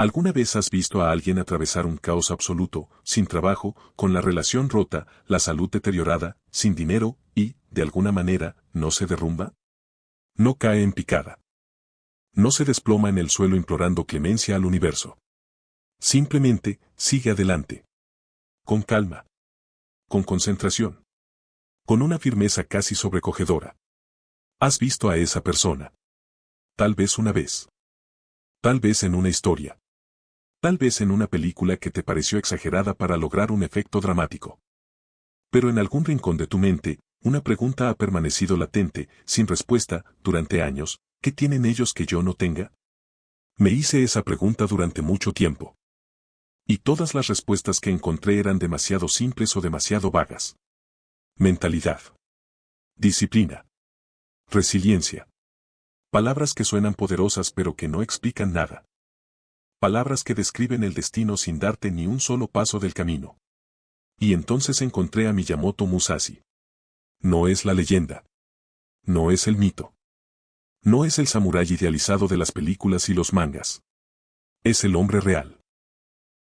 ¿Alguna vez has visto a alguien atravesar un caos absoluto, sin trabajo, con la relación rota, la salud deteriorada, sin dinero, y, de alguna manera, no se derrumba? No cae en picada. No se desploma en el suelo implorando clemencia al universo. Simplemente, sigue adelante. Con calma. Con concentración. Con una firmeza casi sobrecogedora. ¿Has visto a esa persona? Tal vez una vez. Tal vez en una historia. Tal vez en una película que te pareció exagerada para lograr un efecto dramático. Pero en algún rincón de tu mente, una pregunta ha permanecido latente, sin respuesta, durante años. ¿Qué tienen ellos que yo no tenga? Me hice esa pregunta durante mucho tiempo. Y todas las respuestas que encontré eran demasiado simples o demasiado vagas. Mentalidad. Disciplina. Resiliencia. Palabras que suenan poderosas pero que no explican nada. Palabras que describen el destino sin darte ni un solo paso del camino. Y entonces encontré a Miyamoto Musashi. No es la leyenda. No es el mito. No es el samurái idealizado de las películas y los mangas. Es el hombre real.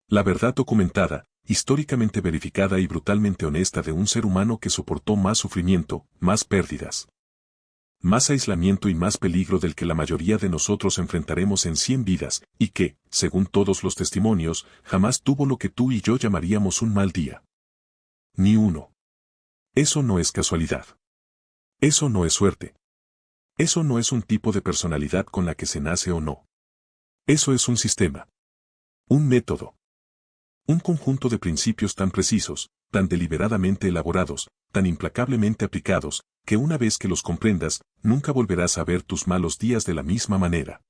La verdad documentada, históricamente verificada y brutalmente honesta de un ser humano que soportó más sufrimiento, más pérdidas, más aislamiento y más peligro del que la mayoría de nosotros enfrentaremos en 100 vidas, y que, según todos los testimonios, jamás tuvo lo que tú y yo llamaríamos un mal día. Ni uno. Eso no es casualidad. Eso no es suerte. Eso no es un tipo de personalidad con la que se nace o no. Eso es un sistema. Un método. Un conjunto de principios tan precisos, tan deliberadamente elaborados, tan implacablemente aplicados, que una vez que los comprendas, nunca volverás a ver tus malos días de la misma manera.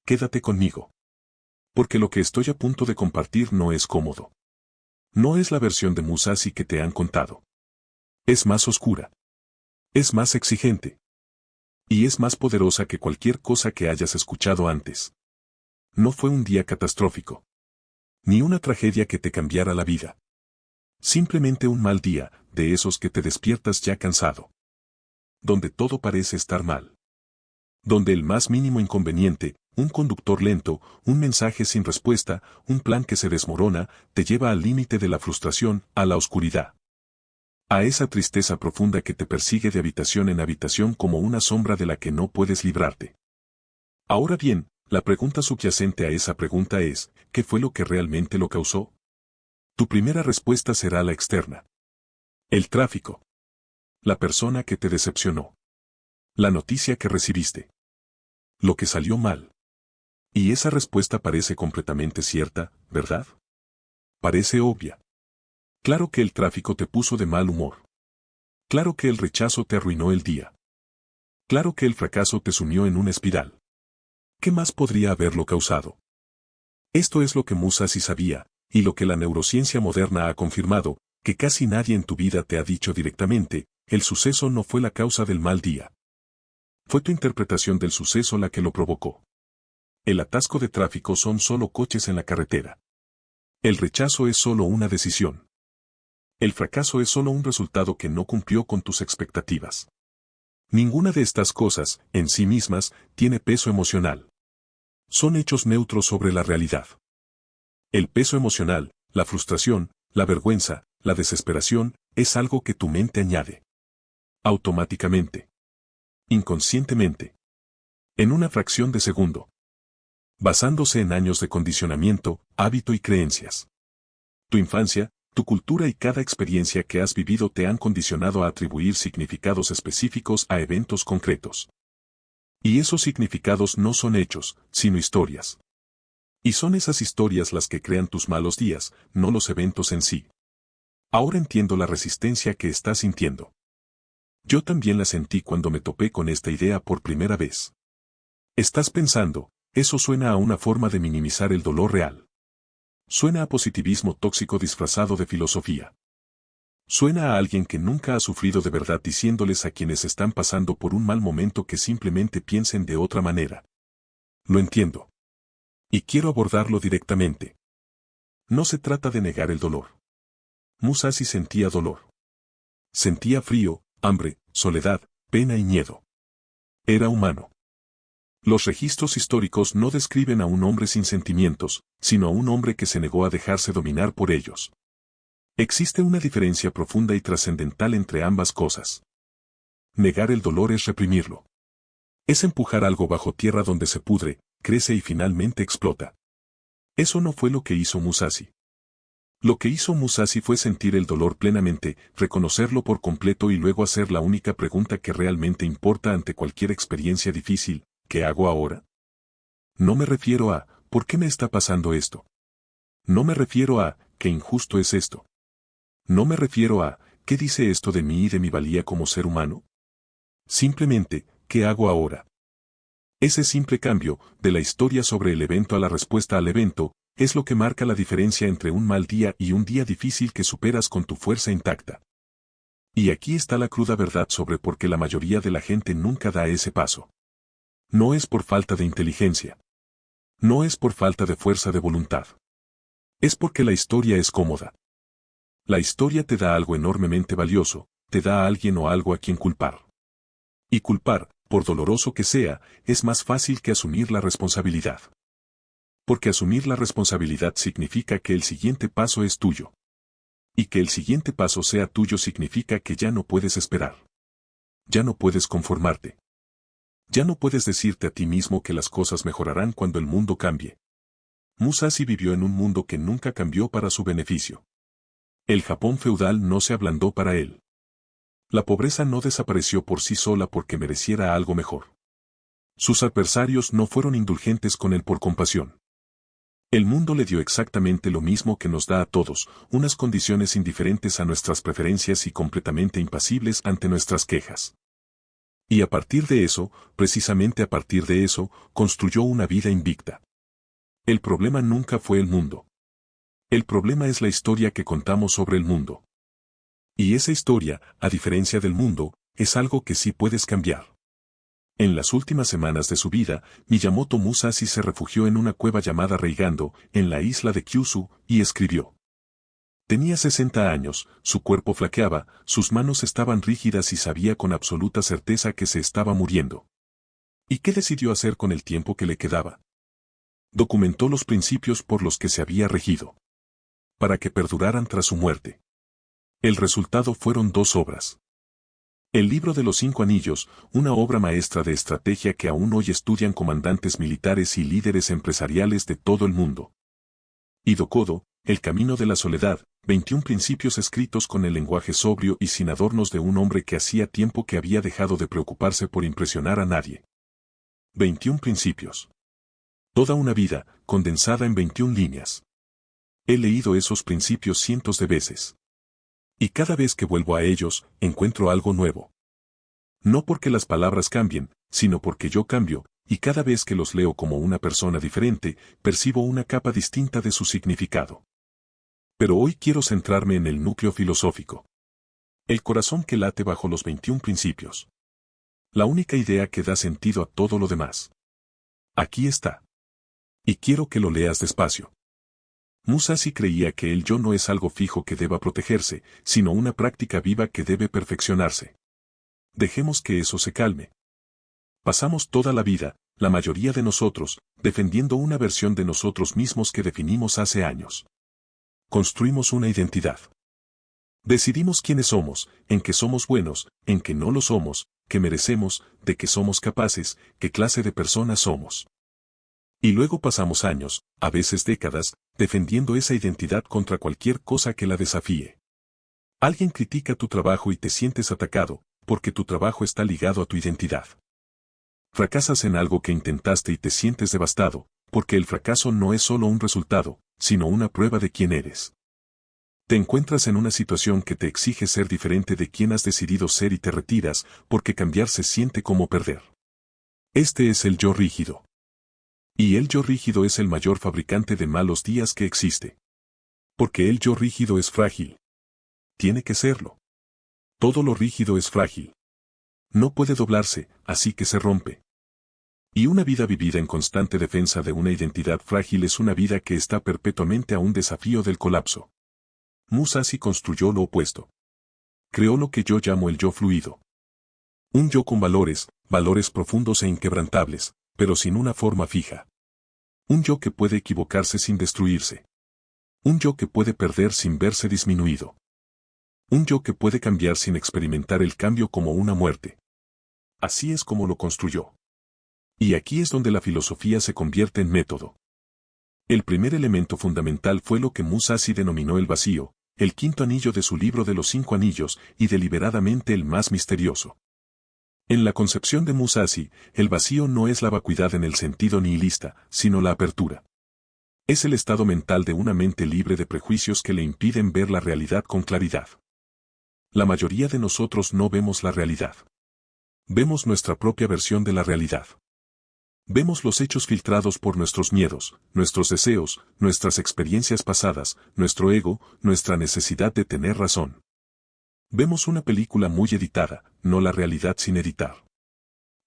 Quédate conmigo. Porque lo que estoy a punto de compartir no es cómodo. No es la versión de Musashi que te han contado. Es más oscura. Es más exigente. Y es más poderosa que cualquier cosa que hayas escuchado antes. No fue un día catastrófico. Ni una tragedia que te cambiara la vida. Simplemente un mal día, de esos que te despiertas ya cansado. Donde todo parece estar mal. Donde el más mínimo inconveniente, un conductor lento, un mensaje sin respuesta, un plan que se desmorona, te lleva al límite de la frustración, a la oscuridad. A esa tristeza profunda que te persigue de habitación en habitación como una sombra de la que no puedes librarte. Ahora bien, la pregunta subyacente a esa pregunta es, ¿qué fue lo que realmente lo causó? Tu primera respuesta será la externa. El tráfico. La persona que te decepcionó. La noticia que recibiste. Lo que salió mal. Y esa respuesta parece completamente cierta, ¿verdad? Parece obvia. Claro que el tráfico te puso de mal humor. Claro que el rechazo te arruinó el día. Claro que el fracaso te sumió en una espiral. ¿Qué más podría haberlo causado? Esto es lo que Musashi sabía, y lo que la neurociencia moderna ha confirmado, que casi nadie en tu vida te ha dicho directamente, el suceso no fue la causa del mal día. Fue tu interpretación del suceso la que lo provocó. El atasco de tráfico son solo coches en la carretera. El rechazo es solo una decisión. El fracaso es solo un resultado que no cumplió con tus expectativas. Ninguna de estas cosas, en sí mismas, tiene peso emocional. Son hechos neutros sobre la realidad. El peso emocional, la frustración, la vergüenza, la desesperación, es algo que tu mente añade. Automáticamente. Inconscientemente. En una fracción de segundo. Basándose en años de condicionamiento, hábito y creencias. Tu infancia, tu cultura y cada experiencia que has vivido te han condicionado a atribuir significados específicos a eventos concretos. Y esos significados no son hechos, sino historias. Y son esas historias las que crean tus malos días, no los eventos en sí. Ahora entiendo la resistencia que estás sintiendo. Yo también la sentí cuando me topé con esta idea por primera vez. Estás pensando, eso suena a una forma de minimizar el dolor real. Suena a positivismo tóxico disfrazado de filosofía. Suena a alguien que nunca ha sufrido de verdad diciéndoles a quienes están pasando por un mal momento que simplemente piensen de otra manera. Lo entiendo. Y quiero abordarlo directamente. No se trata de negar el dolor. Musashi sentía dolor. Sentía frío, hambre, soledad, pena y miedo. Era humano. Los registros históricos no describen a un hombre sin sentimientos, sino a un hombre que se negó a dejarse dominar por ellos. Existe una diferencia profunda y trascendental entre ambas cosas. Negar el dolor es reprimirlo. Es empujar algo bajo tierra donde se pudre, crece y finalmente explota. Eso no fue lo que hizo Musashi. Lo que hizo Musashi fue sentir el dolor plenamente, reconocerlo por completo y luego hacer la única pregunta que realmente importa ante cualquier experiencia difícil: ¿qué hago ahora? No me refiero a ¿por qué me está pasando esto? No me refiero a ¿qué injusto es esto? No me refiero a ¿qué dice esto de mí y de mi valía como ser humano? Simplemente, ¿qué hago ahora? Ese simple cambio, de la historia sobre el evento a la respuesta al evento, es lo que marca la diferencia entre un mal día y un día difícil que superas con tu fuerza intacta. Y aquí está la cruda verdad sobre por qué la mayoría de la gente nunca da ese paso. No es por falta de inteligencia. No es por falta de fuerza de voluntad. Es porque la historia es cómoda. La historia te da algo enormemente valioso, te da a alguien o algo a quien culpar. Y culpar, por doloroso que sea, es más fácil que asumir la responsabilidad. Porque asumir la responsabilidad significa que el siguiente paso es tuyo. Y que el siguiente paso sea tuyo significa que ya no puedes esperar. Ya no puedes conformarte. Ya no puedes decirte a ti mismo que las cosas mejorarán cuando el mundo cambie. Musashi vivió en un mundo que nunca cambió para su beneficio. El Japón feudal no se ablandó para él. La pobreza no desapareció por sí sola porque mereciera algo mejor. Sus adversarios no fueron indulgentes con él por compasión. El mundo le dio exactamente lo mismo que nos da a todos, unas condiciones indiferentes a nuestras preferencias y completamente impasibles ante nuestras quejas. Y a partir de eso, precisamente a partir de eso, construyó una vida invicta. El problema nunca fue el mundo. El problema es la historia que contamos sobre el mundo. Y esa historia, a diferencia del mundo, es algo que sí puedes cambiar. En las últimas semanas de su vida, Miyamoto Musashi se refugió en una cueva llamada Reigando, en la isla de Kyushu, y escribió. Tenía 60 años, su cuerpo flaqueaba, sus manos estaban rígidas y sabía con absoluta certeza que se estaba muriendo. ¿Y qué decidió hacer con el tiempo que le quedaba? Documentó los principios por los que se había regido. Para que perduraran tras su muerte. El resultado fueron 2 obras. El libro de los 5 anillos, una obra maestra de estrategia que aún hoy estudian comandantes militares y líderes empresariales de todo el mundo. Y Dokodo, el camino de la soledad, 21 principios escritos con el lenguaje sobrio y sin adornos de un hombre que hacía tiempo que había dejado de preocuparse por impresionar a nadie. 21 principios. Toda una vida, condensada en 21 líneas. He leído esos principios cientos de veces. Y cada vez que vuelvo a ellos, encuentro algo nuevo. No porque las palabras cambien, sino porque yo cambio, y cada vez que los leo como una persona diferente, percibo una capa distinta de su significado. Pero hoy quiero centrarme en el núcleo filosófico. El corazón que late bajo los 21 principios. La única idea que da sentido a todo lo demás. Aquí está. Y quiero que lo leas despacio. Musashi creía que el yo no es algo fijo que deba protegerse, sino una práctica viva que debe perfeccionarse. Dejemos que eso se calme. Pasamos toda la vida, la mayoría de nosotros, defendiendo una versión de nosotros mismos que definimos hace años. Construimos una identidad. Decidimos quiénes somos, en qué somos buenos, en qué no lo somos, qué merecemos, de qué somos capaces, qué clase de personas somos. Y luego pasamos años, a veces décadas, defendiendo esa identidad contra cualquier cosa que la desafíe. Alguien critica tu trabajo y te sientes atacado, porque tu trabajo está ligado a tu identidad. Fracasas en algo que intentaste y te sientes devastado, porque el fracaso no es solo un resultado, sino una prueba de quién eres. Te encuentras en una situación que te exige ser diferente de quien has decidido ser y te retiras, porque cambiar se siente como perder. Este es el yo rígido. Y el yo rígido es el mayor fabricante de malos días que existe. Porque el yo rígido es frágil. Tiene que serlo. Todo lo rígido es frágil. No puede doblarse, así que se rompe. Y una vida vivida en constante defensa de una identidad frágil es una vida que está perpetuamente a un desafío del colapso. Musashi construyó lo opuesto. Creó lo que yo llamo el yo fluido. Un yo con valores, valores profundos e inquebrantables, pero sin una forma fija. Un yo que puede equivocarse sin destruirse. Un yo que puede perder sin verse disminuido. Un yo que puede cambiar sin experimentar el cambio como una muerte. Así es como lo construyó. Y aquí es donde la filosofía se convierte en método. El primer elemento fundamental fue lo que Musashi denominó el vacío, el quinto anillo de su libro de los 5 anillos y deliberadamente el más misterioso. En la concepción de Musashi, el vacío no es la vacuidad en el sentido nihilista, sino la apertura. Es el estado mental de una mente libre de prejuicios que le impiden ver la realidad con claridad. La mayoría de nosotros no vemos la realidad. Vemos nuestra propia versión de la realidad. Vemos los hechos filtrados por nuestros miedos, nuestros deseos, nuestras experiencias pasadas, nuestro ego, nuestra necesidad de tener razón. Vemos una película muy editada, no la realidad sin editar.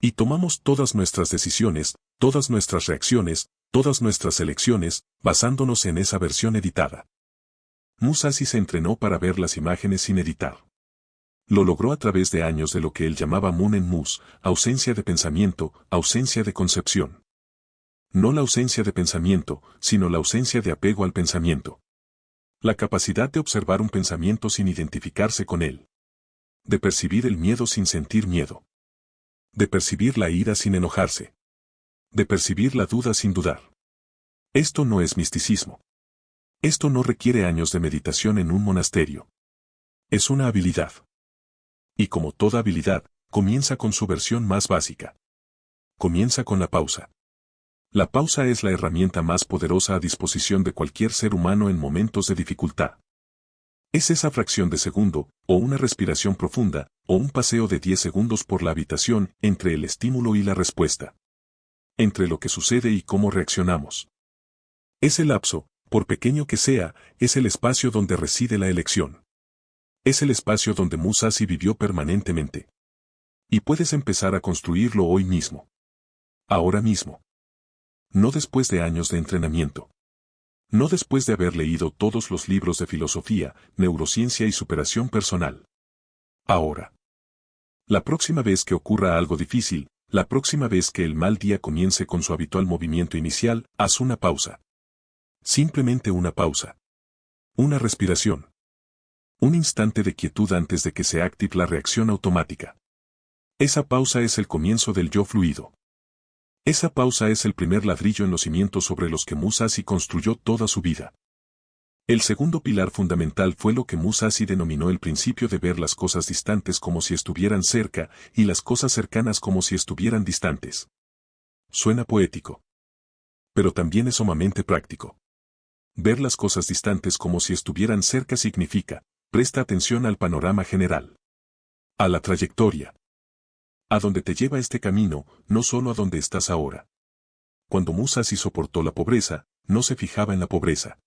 Y tomamos todas nuestras decisiones, todas nuestras reacciones, todas nuestras elecciones, basándonos en esa versión editada. Musashi se entrenó para ver las imágenes sin editar. Lo logró a través de años de lo que él llamaba Mun en Mus, ausencia de pensamiento, ausencia de concepción. No la ausencia de pensamiento, sino la ausencia de apego al pensamiento. La capacidad de observar un pensamiento sin identificarse con él. De percibir el miedo sin sentir miedo. De percibir la ira sin enojarse. De percibir la duda sin dudar. Esto no es misticismo. Esto no requiere años de meditación en un monasterio. Es una habilidad. Y como toda habilidad, comienza con su versión más básica. Comienza con la pausa. La pausa es la herramienta más poderosa a disposición de cualquier ser humano en momentos de dificultad. Es esa fracción de segundo, o una respiración profunda, o un paseo de 10 segundos por la habitación entre el estímulo y la respuesta. Entre lo que sucede y cómo reaccionamos. Ese lapso, por pequeño que sea, es el espacio donde reside la elección. Es el espacio donde Musashi vivió permanentemente. Y puedes empezar a construirlo hoy mismo. Ahora mismo. No después de años de entrenamiento. No después de haber leído todos los libros de filosofía, neurociencia y superación personal. Ahora. La próxima vez que ocurra algo difícil, la próxima vez que el mal día comience con su habitual movimiento inicial, haz una pausa. Simplemente una pausa. Una respiración. Un instante de quietud antes de que se active la reacción automática. Esa pausa es el comienzo del yo fluido. Esa pausa es el primer ladrillo en los cimientos sobre los que Musashi construyó toda su vida. El segundo pilar fundamental fue lo que Musashi denominó el principio de ver las cosas distantes como si estuvieran cerca y las cosas cercanas como si estuvieran distantes. Suena poético. Pero también es sumamente práctico. Ver las cosas distantes como si estuvieran cerca significa: presta atención al panorama general. A la trayectoria. A dónde te lleva este camino, no solo a dónde estás ahora. Cuando Musashi soportó la pobreza, no se fijaba en la pobreza.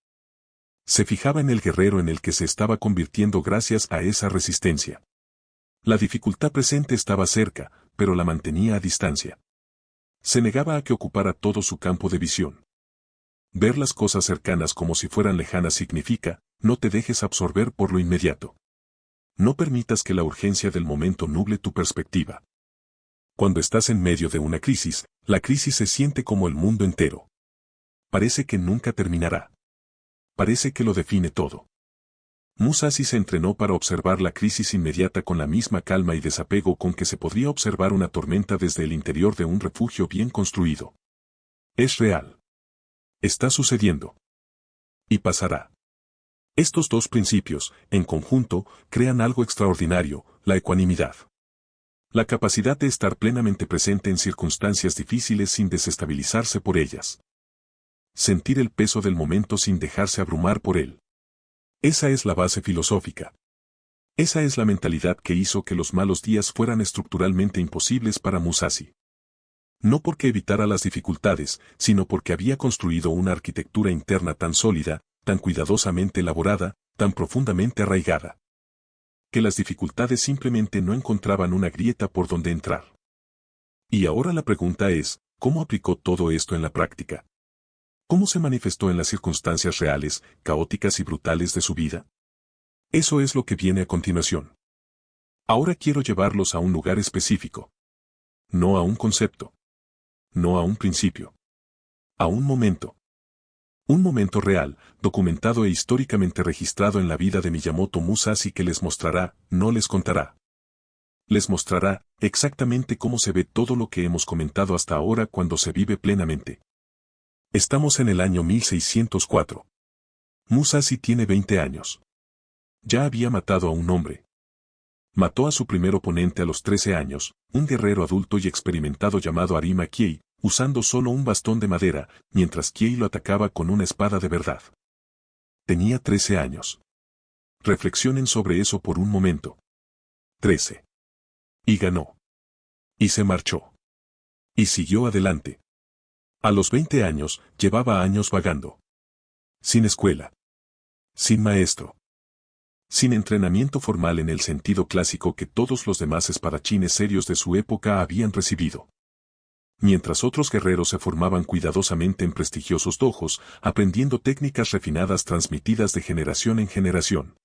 Se fijaba en el guerrero en el que se estaba convirtiendo gracias a esa resistencia. La dificultad presente estaba cerca, pero la mantenía a distancia. Se negaba a que ocupara todo su campo de visión. Ver las cosas cercanas como si fueran lejanas significa: no te dejes absorber por lo inmediato. No permitas que la urgencia del momento nuble tu perspectiva. Cuando estás en medio de una crisis, la crisis se siente como el mundo entero. Parece que nunca terminará. Parece que lo define todo. Musashi se entrenó para observar la crisis inmediata con la misma calma y desapego con que se podría observar una tormenta desde el interior de un refugio bien construido. Es real. Está sucediendo. Y pasará. Estos dos principios, en conjunto, crean algo extraordinario: la ecuanimidad. La capacidad de estar plenamente presente en circunstancias difíciles sin desestabilizarse por ellas. Sentir el peso del momento sin dejarse abrumar por él. Esa es la base filosófica. Esa es la mentalidad que hizo que los malos días fueran estructuralmente imposibles para Musashi. No porque evitara las dificultades, sino porque había construido una arquitectura interna tan sólida, tan cuidadosamente elaborada, tan profundamente arraigada, que las dificultades simplemente no encontraban una grieta por donde entrar. Y ahora la pregunta es: ¿cómo aplicó todo esto en la práctica? ¿Cómo se manifestó en las circunstancias reales, caóticas y brutales de su vida? Eso es lo que viene a continuación. Ahora quiero llevarlos a un lugar específico. No a un concepto. no a un principio. A un momento. Un momento real, documentado e históricamente registrado en la vida de Miyamoto Musashi que les mostrará, no les contará. Les mostrará exactamente cómo se ve todo lo que hemos comentado hasta ahora cuando se vive plenamente. Estamos en el año 1604. Musashi tiene 20 años. Ya había matado a un hombre. Mató a su primer oponente a los 13 años, un guerrero adulto y experimentado llamado Arima Kiei, usando solo un bastón de madera, mientras Kiei lo atacaba con una espada de verdad. Tenía 13 años. Reflexionen sobre eso por un momento. 13. Y ganó. Y se marchó. Y siguió adelante. A los 20 años, llevaba años vagando. Sin escuela. Sin maestro. Sin entrenamiento formal en el sentido clásico que todos los demás espadachines serios de su época habían recibido. Mientras otros guerreros se formaban cuidadosamente en prestigiosos dojos, aprendiendo técnicas refinadas transmitidas de generación en generación.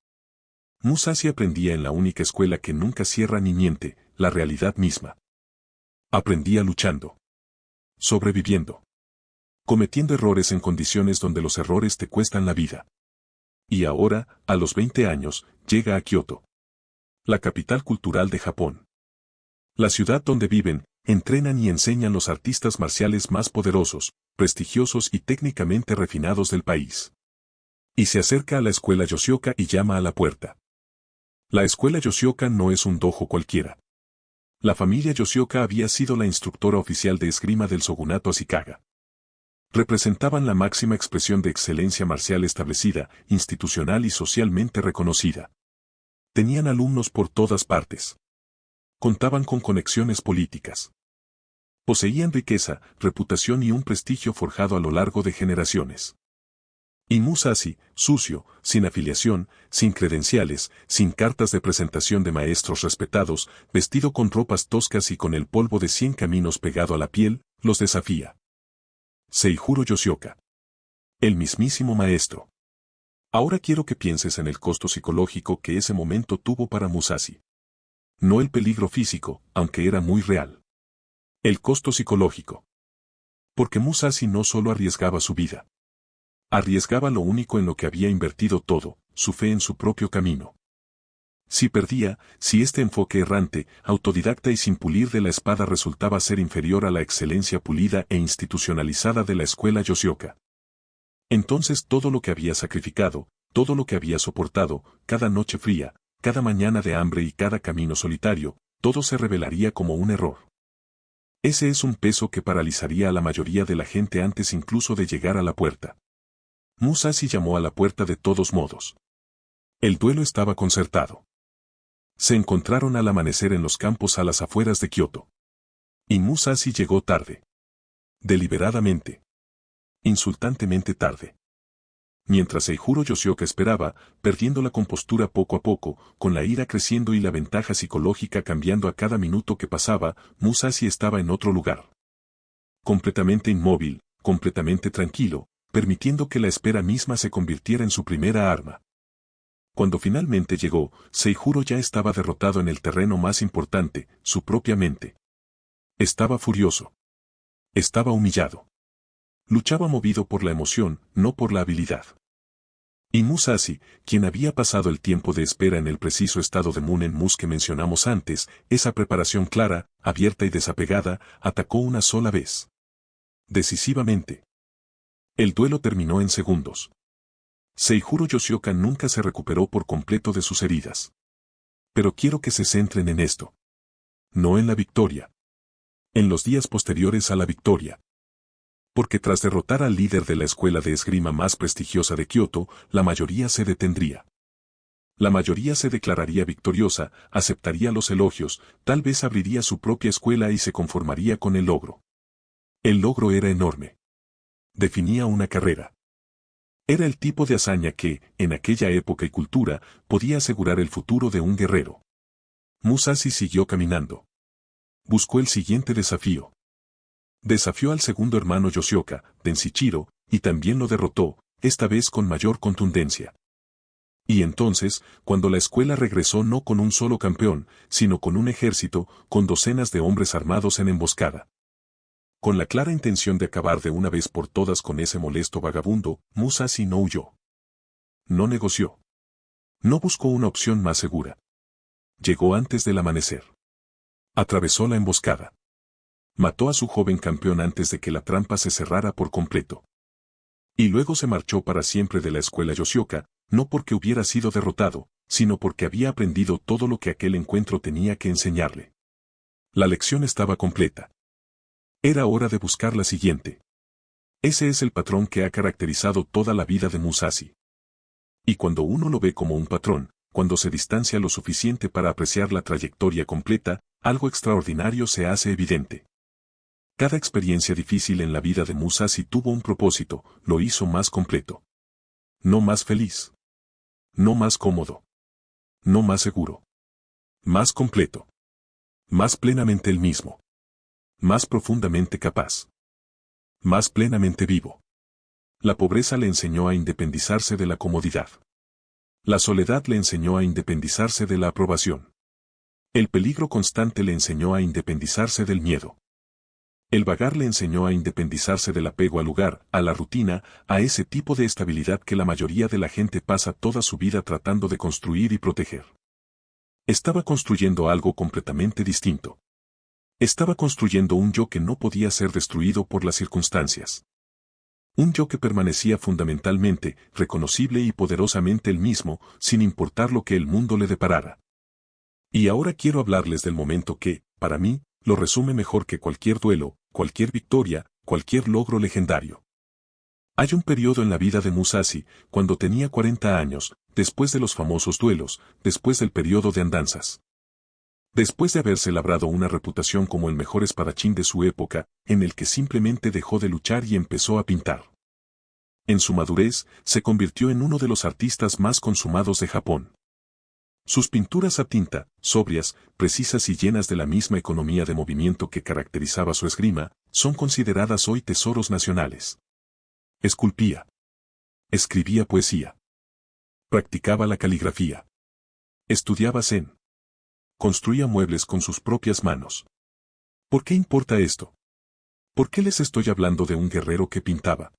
Musashi aprendía en la única escuela que nunca cierra ni miente, la realidad misma. Aprendía luchando. Sobreviviendo. Cometiendo errores en condiciones donde los errores te cuestan la vida. Y ahora, a los 20 años, llega a Kioto. La capital cultural de Japón. La ciudad donde viven, entrenan y enseñan los artistas marciales más poderosos, prestigiosos y técnicamente refinados del país. Y se acerca a la escuela Yoshioka y llama a la puerta. La escuela Yoshioka no es un dojo cualquiera. La familia Yoshioka había sido la instructora oficial de esgrima del shogunato Ashikaga. Representaban la máxima expresión de excelencia marcial establecida, institucional y socialmente reconocida. Tenían alumnos por todas partes. Contaban con conexiones políticas. Poseían riqueza, reputación y un prestigio forjado a lo largo de generaciones. Y Musashi, sucio, sin afiliación, sin credenciales, sin cartas de presentación de maestros respetados, vestido con ropas toscas y con el polvo de 100 caminos pegado a la piel, los desafía. Seijuro Yoshioka. El mismísimo maestro. Ahora quiero que pienses en el costo psicológico que ese momento tuvo para Musashi. No el peligro físico, aunque era muy real. El costo psicológico. Porque Musashi no solo arriesgaba su vida. Arriesgaba lo único en lo que había invertido todo, su fe en su propio camino. Si perdía, si este enfoque errante, autodidacta y sin pulir de la espada resultaba ser inferior a la excelencia pulida e institucionalizada de la escuela Yoshioka. Entonces todo lo que había sacrificado, todo lo que había soportado, cada noche fría, cada mañana de hambre y cada camino solitario, todo se revelaría como un error. Ese es un peso que paralizaría a la mayoría de la gente antes incluso de llegar a la puerta. Musashi llamó a la puerta de todos modos. El duelo estaba concertado. Se encontraron al amanecer en los campos a las afueras de Kioto. Y Musashi llegó tarde. Deliberadamente. Insultantemente tarde. Mientras Seijuro Yoshioka esperaba, perdiendo la compostura poco a poco, con la ira creciendo y la ventaja psicológica cambiando a cada minuto que pasaba, Musashi estaba en otro lugar. Completamente inmóvil, completamente tranquilo, permitiendo que la espera misma se convirtiera en su primera arma. Cuando finalmente llegó, Seijuro ya estaba derrotado en el terreno más importante, su propia mente. Estaba furioso. Estaba humillado. Luchaba movido por la emoción, no por la habilidad. Y Musashi, quien había pasado el tiempo de espera en el preciso estado de Munen Mus que mencionamos antes, esa preparación clara, abierta y desapegada, atacó una sola vez. Decisivamente. El duelo terminó en segundos. Seijuro Yoshioka nunca se recuperó por completo de sus heridas. Pero quiero que se centren en esto. No en la victoria. En los días posteriores a la victoria. Porque tras derrotar al líder de la escuela de esgrima más prestigiosa de Kioto, la mayoría se detendría. La mayoría se declararía victoriosa, aceptaría los elogios, tal vez abriría su propia escuela y se conformaría con el logro. El logro era enorme. Definía una carrera. Era el tipo de hazaña que, en aquella época y cultura, podía asegurar el futuro de un guerrero. Musashi siguió caminando. Buscó el siguiente desafío. Desafió al segundo hermano Yoshioka, Denshichiro, y también lo derrotó, esta vez con mayor contundencia. Y entonces, cuando la escuela regresó no con un solo campeón, sino con un ejército, con docenas de hombres armados en emboscada. Con la clara intención de acabar de una vez por todas con ese molesto vagabundo, Musashi no huyó. No negoció. No buscó una opción más segura. Llegó antes del amanecer. Atravesó la emboscada. Mató a su joven campeón antes de que la trampa se cerrara por completo. Y luego se marchó para siempre de la escuela Yoshioka, no porque hubiera sido derrotado, sino porque había aprendido todo lo que aquel encuentro tenía que enseñarle. La lección estaba completa. Era hora de buscar la siguiente. Ese es el patrón que ha caracterizado toda la vida de Musashi. Y cuando uno lo ve como un patrón, cuando se distancia lo suficiente para apreciar la trayectoria completa, algo extraordinario se hace evidente. Cada experiencia difícil en la vida de Musashi tuvo un propósito, lo hizo más completo. No más feliz. No más cómodo. No más seguro. Más completo. Más plenamente el mismo. Más profundamente capaz. Más plenamente vivo. La pobreza le enseñó a independizarse de la comodidad. La soledad le enseñó a independizarse de la aprobación. El peligro constante le enseñó a independizarse del miedo. El vagar le enseñó a independizarse del apego al lugar, a la rutina, a ese tipo de estabilidad que la mayoría de la gente pasa toda su vida tratando de construir y proteger. Estaba construyendo algo completamente distinto. Estaba construyendo un yo que no podía ser destruido por las circunstancias. Un yo que permanecía fundamentalmente, reconocible y poderosamente el mismo, sin importar lo que el mundo le deparara. Y ahora quiero hablarles del momento que, para mí, lo resume mejor que cualquier duelo, cualquier victoria, cualquier logro legendario. Hay un periodo en la vida de Musashi, cuando tenía 40 años, después de los famosos duelos, después del periodo de andanzas. Después de haberse labrado una reputación como el mejor espadachín de su época, en el que simplemente dejó de luchar y empezó a pintar. En su madurez, se convirtió en uno de los artistas más consumados de Japón. Sus pinturas a tinta, sobrias, precisas y llenas de la misma economía de movimiento que caracterizaba su esgrima, son consideradas hoy tesoros nacionales. Esculpía. Escribía poesía. Practicaba la caligrafía. Estudiaba zen. Construía muebles con sus propias manos. ¿Por qué importa esto? ¿Por qué les estoy hablando de un guerrero que pintaba?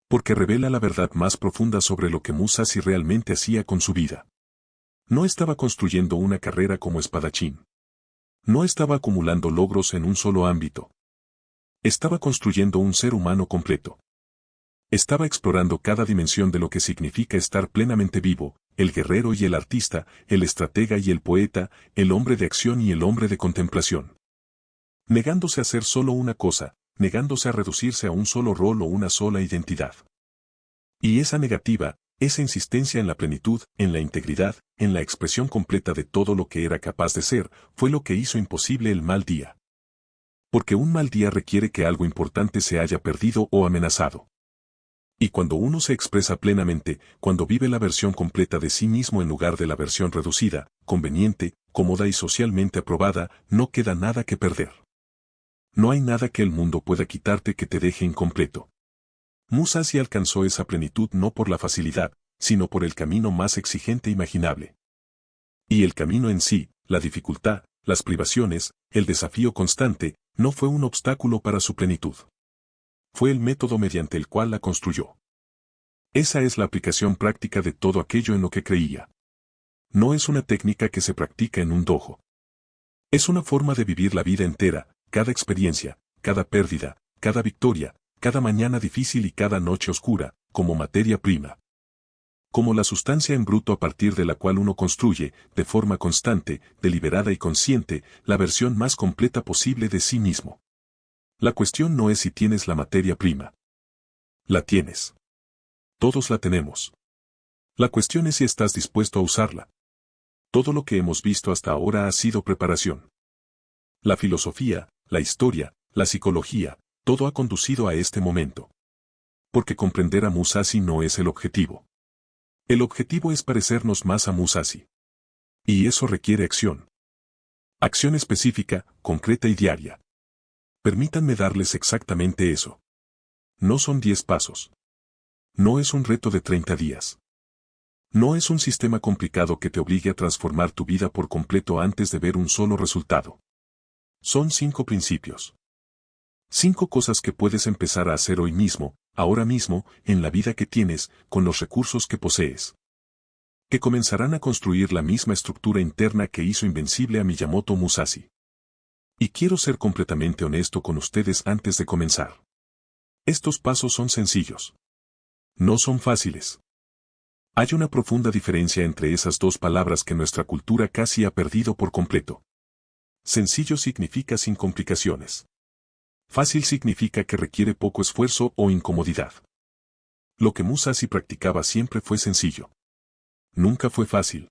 Porque revela la verdad más profunda sobre lo que Musashi realmente hacía con su vida. No estaba construyendo una carrera como espadachín. No estaba acumulando logros en un solo ámbito. Estaba construyendo un ser humano completo. Estaba explorando cada dimensión de lo que significa estar plenamente vivo, el guerrero y el artista, el estratega y el poeta, el hombre de acción y el hombre de contemplación. Negándose a ser solo una cosa, negándose a reducirse a un solo rol o una sola identidad. Y esa negativa, esa insistencia en la plenitud, en la integridad, en la expresión completa de todo lo que era capaz de ser, fue lo que hizo imposible el mal día. Porque un mal día requiere que algo importante se haya perdido o amenazado. Y cuando uno se expresa plenamente, cuando vive la versión completa de sí mismo en lugar de la versión reducida, conveniente, cómoda y socialmente aprobada, no queda nada que perder. No hay nada que el mundo pueda quitarte que te deje incompleto. Musashi alcanzó esa plenitud no por la facilidad, sino por el camino más exigente imaginable. Y el camino en sí, la dificultad, las privaciones, el desafío constante, no fue un obstáculo para su plenitud. Fue el método mediante el cual la construyó. Esa es la aplicación práctica de todo aquello en lo que creía. No es una técnica que se practica en un dojo. Es una forma de vivir la vida entera, cada experiencia, cada pérdida, cada victoria, cada mañana difícil y cada noche oscura, como materia prima. Como la sustancia en bruto a partir de la cual uno construye, de forma constante, deliberada y consciente, la versión más completa posible de sí mismo. La cuestión no es si tienes la materia prima. La tienes. Todos la tenemos. La cuestión es si estás dispuesto a usarla. Todo lo que hemos visto hasta ahora ha sido preparación. La filosofía, la historia, la psicología, todo ha conducido a este momento. Porque comprender a Musashi no es el objetivo. El objetivo es parecernos más a Musashi. Y eso requiere acción. Acción específica, concreta y diaria. Permítanme darles exactamente eso. No son 10 pasos. No es un reto de 30 días. No es un sistema complicado que te obligue a transformar tu vida por completo antes de ver un solo resultado. Son 5 principios. 5 cosas que puedes empezar a hacer hoy mismo, ahora mismo, en la vida que tienes, con los recursos que posees. Que comenzarán a construir la misma estructura interna que hizo invencible a Miyamoto Musashi. Y quiero ser completamente honesto con ustedes antes de comenzar. Estos pasos son sencillos. No son fáciles. Hay una profunda diferencia entre esas dos palabras que nuestra cultura casi ha perdido por completo. Sencillo significa sin complicaciones. Fácil significa que requiere poco esfuerzo o incomodidad. Lo que Musashi practicaba siempre fue sencillo. Nunca fue fácil.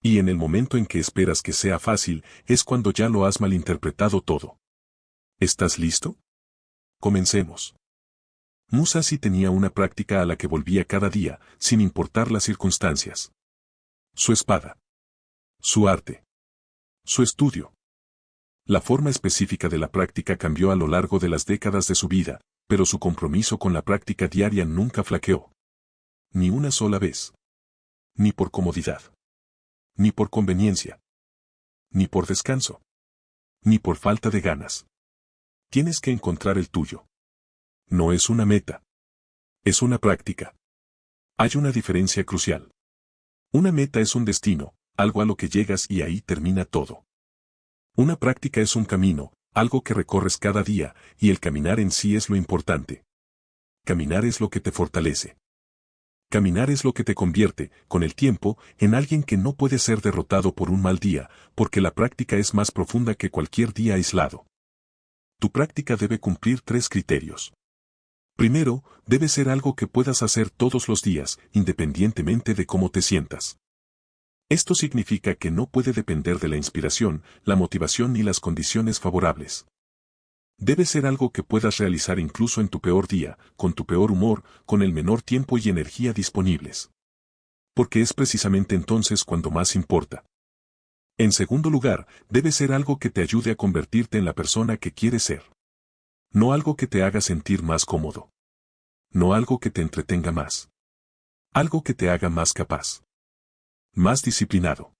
Y en el momento en que esperas que sea fácil, es cuando ya lo has malinterpretado todo. ¿Estás listo? Comencemos. Musashi tenía una práctica a la que volvía cada día, sin importar las circunstancias. Su espada. Su arte. Su estudio. La forma específica de la práctica cambió a lo largo de las décadas de su vida, pero su compromiso con la práctica diaria nunca flaqueó. Ni una sola vez. Ni por comodidad. Ni por conveniencia. Ni por descanso. Ni por falta de ganas. Tienes que encontrar el tuyo. No es una meta. Es una práctica. Hay una diferencia crucial. Una meta es un destino, algo a lo que llegas y ahí termina todo. Una práctica es un camino, algo que recorres cada día, y el caminar en sí es lo importante. Caminar es lo que te fortalece. Caminar es lo que te convierte, con el tiempo, en alguien que no puede ser derrotado por un mal día, porque la práctica es más profunda que cualquier día aislado. Tu práctica debe cumplir 3 criterios. Primero, debe ser algo que puedas hacer todos los días, independientemente de cómo te sientas. Esto significa que no puede depender de la inspiración, la motivación ni las condiciones favorables. Debe ser algo que puedas realizar incluso en tu peor día, con tu peor humor, con el menor tiempo y energía disponibles. Porque es precisamente entonces cuando más importa. En segundo lugar, debe ser algo que te ayude a convertirte en la persona que quieres ser. No algo que te haga sentir más cómodo. No algo que te entretenga más. Algo que te haga más capaz. Más disciplinado.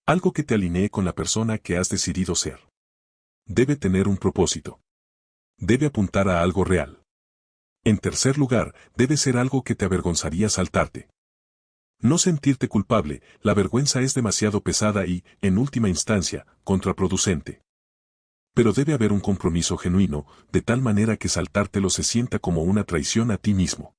Algo que te alinee con la persona que has decidido ser. Debe tener un propósito. Debe apuntar a algo real. En tercer lugar, debe ser algo que te avergonzaría saltarte. No sentirte culpable, la vergüenza es demasiado pesada y, en última instancia, contraproducente. Pero debe haber un compromiso genuino, de tal manera que saltártelo se sienta como una traición a ti mismo.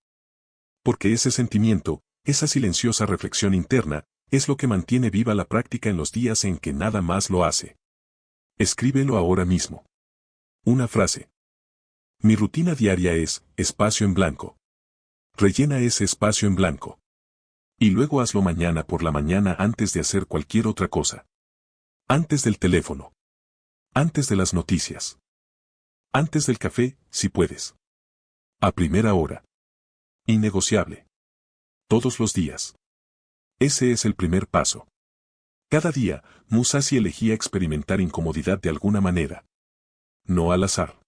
Porque ese sentimiento, esa silenciosa reflexión interna, es lo que mantiene viva la práctica en los días en que nada más lo hace. Escríbelo ahora mismo. Una frase. Mi rutina diaria es, espacio en blanco. Rellena ese espacio en blanco. Y luego hazlo mañana por la mañana antes de hacer cualquier otra cosa. Antes del teléfono. Antes de las noticias. Antes del café, si puedes. A primera hora. Innegociable. Todos los días. Ese es el primer paso. Cada día, Musashi elegía experimentar incomodidad de alguna manera. No al azar.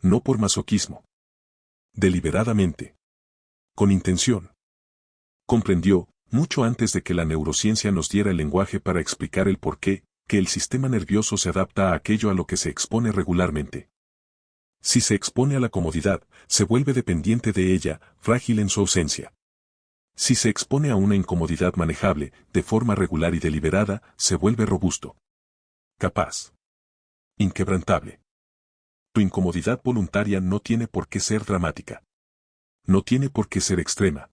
No por masoquismo. Deliberadamente. Con intención. Comprendió, mucho antes de que la neurociencia nos diera el lenguaje para explicar el porqué, que el sistema nervioso se adapta a aquello a lo que se expone regularmente. Si se expone a la comodidad, se vuelve dependiente de ella, frágil en su ausencia. Si se expone a una incomodidad manejable, de forma regular y deliberada, se vuelve robusto. Capaz. Inquebrantable. Tu incomodidad voluntaria no tiene por qué ser dramática. No tiene por qué ser extrema.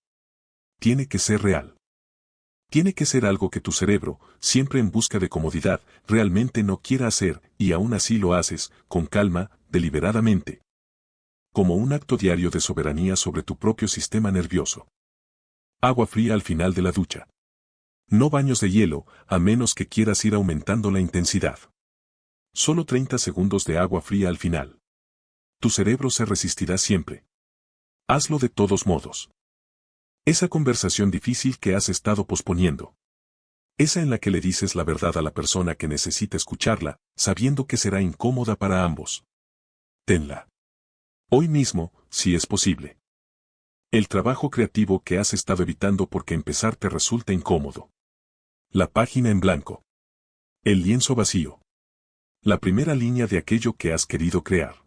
Tiene que ser real. Tiene que ser algo que tu cerebro, siempre en busca de comodidad, realmente no quiera hacer, y aún así lo haces, con calma, deliberadamente. Como un acto diario de soberanía sobre tu propio sistema nervioso. Agua fría al final de la ducha. No baños de hielo, a menos que quieras ir aumentando la intensidad. Solo 30 segundos de agua fría al final. Tu cerebro se resistirá siempre. Hazlo de todos modos. Esa conversación difícil que has estado posponiendo. Esa en la que le dices la verdad a la persona que necesita escucharla, sabiendo que será incómoda para ambos. Tenla. Hoy mismo, si es posible. El trabajo creativo que has estado evitando porque empezar te resulta incómodo. La página en blanco. El lienzo vacío. La primera línea de aquello que has querido crear.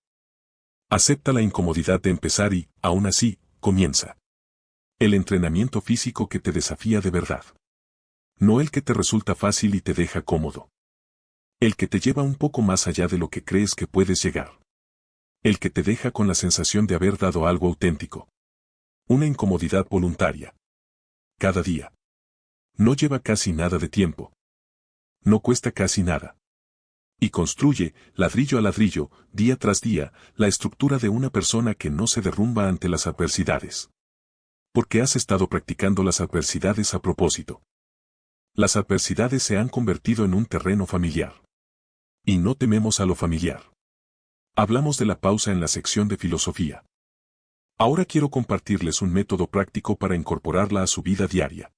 Acepta la incomodidad de empezar y, aún así, comienza. El entrenamiento físico que te desafía de verdad. No el que te resulta fácil y te deja cómodo. El que te lleva un poco más allá de lo que crees que puedes llegar. El que te deja con la sensación de haber dado algo auténtico. Una incomodidad voluntaria. Cada día. No lleva casi nada de tiempo. No cuesta casi nada. Y construye, ladrillo a ladrillo, día tras día, la estructura de una persona que no se derrumba ante las adversidades. Porque has estado practicando las adversidades a propósito. Las adversidades se han convertido en un terreno familiar. Y no tememos a lo familiar. Hablamos de la pausa en la sección de filosofía. Ahora quiero compartirles un método práctico para incorporarla a su vida diaria.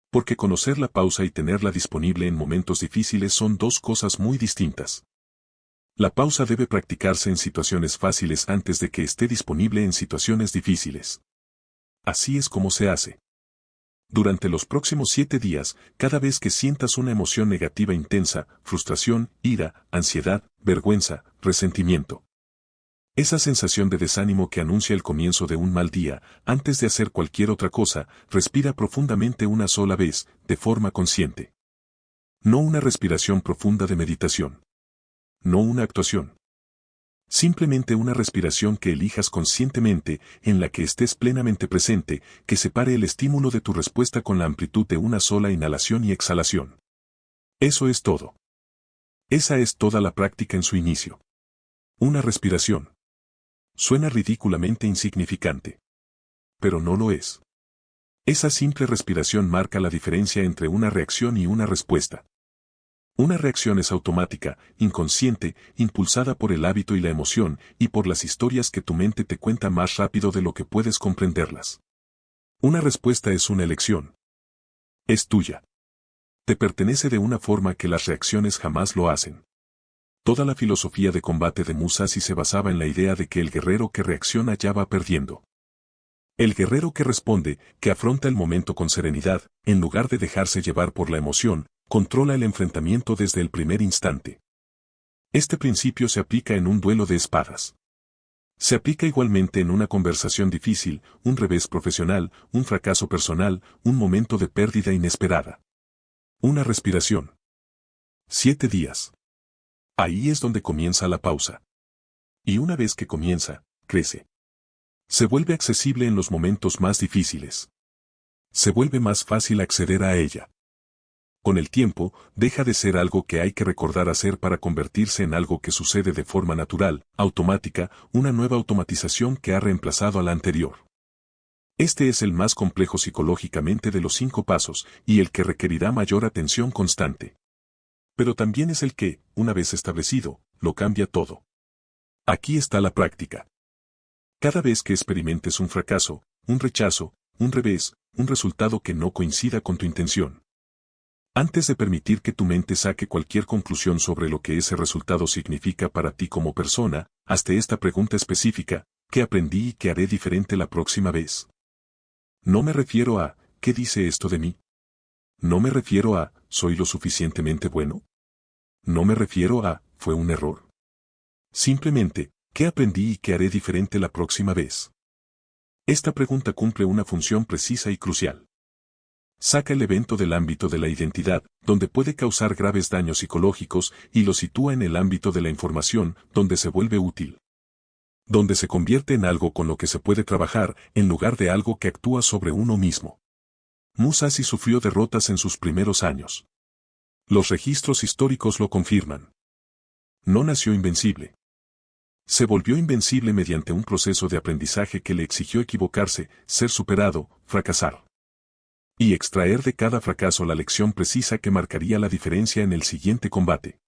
Porque conocer la pausa y tenerla disponible en momentos difíciles son dos cosas muy distintas. La pausa debe practicarse en situaciones fáciles antes de que esté disponible en situaciones difíciles. Así es como se hace. Durante los próximos 7 días, cada vez que sientas una emoción negativa intensa, frustración, ira, ansiedad, vergüenza, resentimiento. Esa sensación de desánimo que anuncia el comienzo de un mal día, antes de hacer cualquier otra cosa, respira profundamente una sola vez, de forma consciente. No una respiración profunda de meditación. No una actuación. Simplemente una respiración que elijas conscientemente, en la que estés plenamente presente, que separe el estímulo de tu respuesta con la amplitud de una sola inhalación y exhalación. Eso es todo. Esa es toda la práctica en su inicio. Una respiración. Suena ridículamente insignificante. Pero no lo es. Esa simple respiración marca la diferencia entre una reacción y una respuesta. Una reacción es automática, inconsciente, impulsada por el hábito y la emoción, y por las historias que tu mente te cuenta más rápido de lo que puedes comprenderlas. Una respuesta es una elección. Es tuya. Te pertenece de una forma que las reacciones jamás lo hacen. Toda la filosofía de combate de Musashi se basaba en la idea de que el guerrero que reacciona ya va perdiendo. El guerrero que responde, que afronta el momento con serenidad, en lugar de dejarse llevar por la emoción, controla el enfrentamiento desde el primer instante. Este principio se aplica en un duelo de espadas. Se aplica igualmente en una conversación difícil, un revés profesional, un fracaso personal, un momento de pérdida inesperada. Una respiración. 7 días. Ahí es donde comienza la pausa. Y una vez que comienza, crece. Se vuelve accesible en los momentos más difíciles. Se vuelve más fácil acceder a ella. Con el tiempo, deja de ser algo que hay que recordar hacer para convertirse en algo que sucede de forma natural, automática, una nueva automatización que ha reemplazado a la anterior. Este es el más complejo psicológicamente de los 5 pasos, y el que requerirá mayor atención constante. Pero también es el que, una vez establecido, lo cambia todo. Aquí está la práctica. Cada vez que experimentes un fracaso, un rechazo, un revés, un resultado que no coincida con tu intención. Antes de permitir que tu mente saque cualquier conclusión sobre lo que ese resultado significa para ti como persona, hazte esta pregunta específica: ¿qué aprendí y qué haré diferente la próxima vez? No me refiero a, ¿qué dice esto de mí? No me refiero a, ¿soy lo suficientemente bueno? No me refiero a, ¿fue un error? Simplemente, ¿qué aprendí y qué haré diferente la próxima vez? Esta pregunta cumple una función precisa y crucial. Saca el evento del ámbito de la identidad, donde puede causar graves daños psicológicos, y lo sitúa en el ámbito de la información, donde se vuelve útil. Donde se convierte en algo con lo que se puede trabajar, en lugar de algo que actúa sobre uno mismo. Musashi sufrió derrotas en sus primeros años. Los registros históricos lo confirman. No nació invencible. Se volvió invencible mediante un proceso de aprendizaje que le exigió equivocarse, ser superado, fracasar. Y extraer de cada fracaso la lección precisa que marcaría la diferencia en el siguiente combate.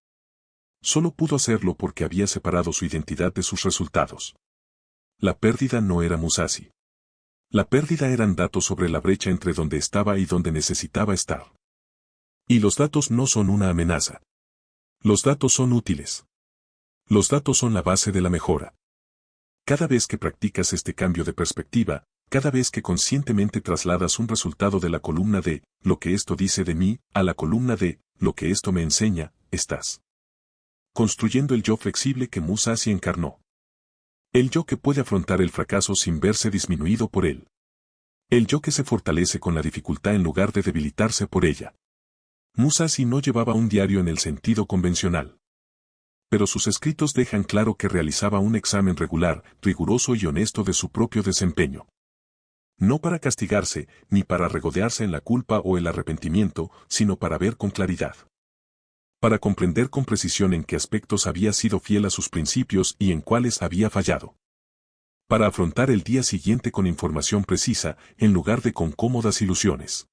Solo pudo hacerlo porque había separado su identidad de sus resultados. La pérdida no era Musashi. La pérdida eran datos sobre la brecha entre donde estaba y donde necesitaba estar. Y los datos no son una amenaza. Los datos son útiles. Los datos son la base de la mejora. Cada vez que practicas este cambio de perspectiva, cada vez que conscientemente trasladas un resultado de la columna de lo que esto dice de mí a la columna de lo que esto me enseña, estás construyendo el yo flexible que Musashi encarnó. El yo que puede afrontar el fracaso sin verse disminuido por él. El yo que se fortalece con la dificultad en lugar de debilitarse por ella. Musashi no llevaba un diario en el sentido convencional. Pero sus escritos dejan claro que realizaba un examen regular, riguroso y honesto de su propio desempeño. No para castigarse, ni para regodearse en la culpa o el arrepentimiento, sino para ver con claridad. Para comprender con precisión en qué aspectos había sido fiel a sus principios y en cuáles había fallado. Para afrontar el día siguiente con información precisa, en lugar de con cómodas ilusiones.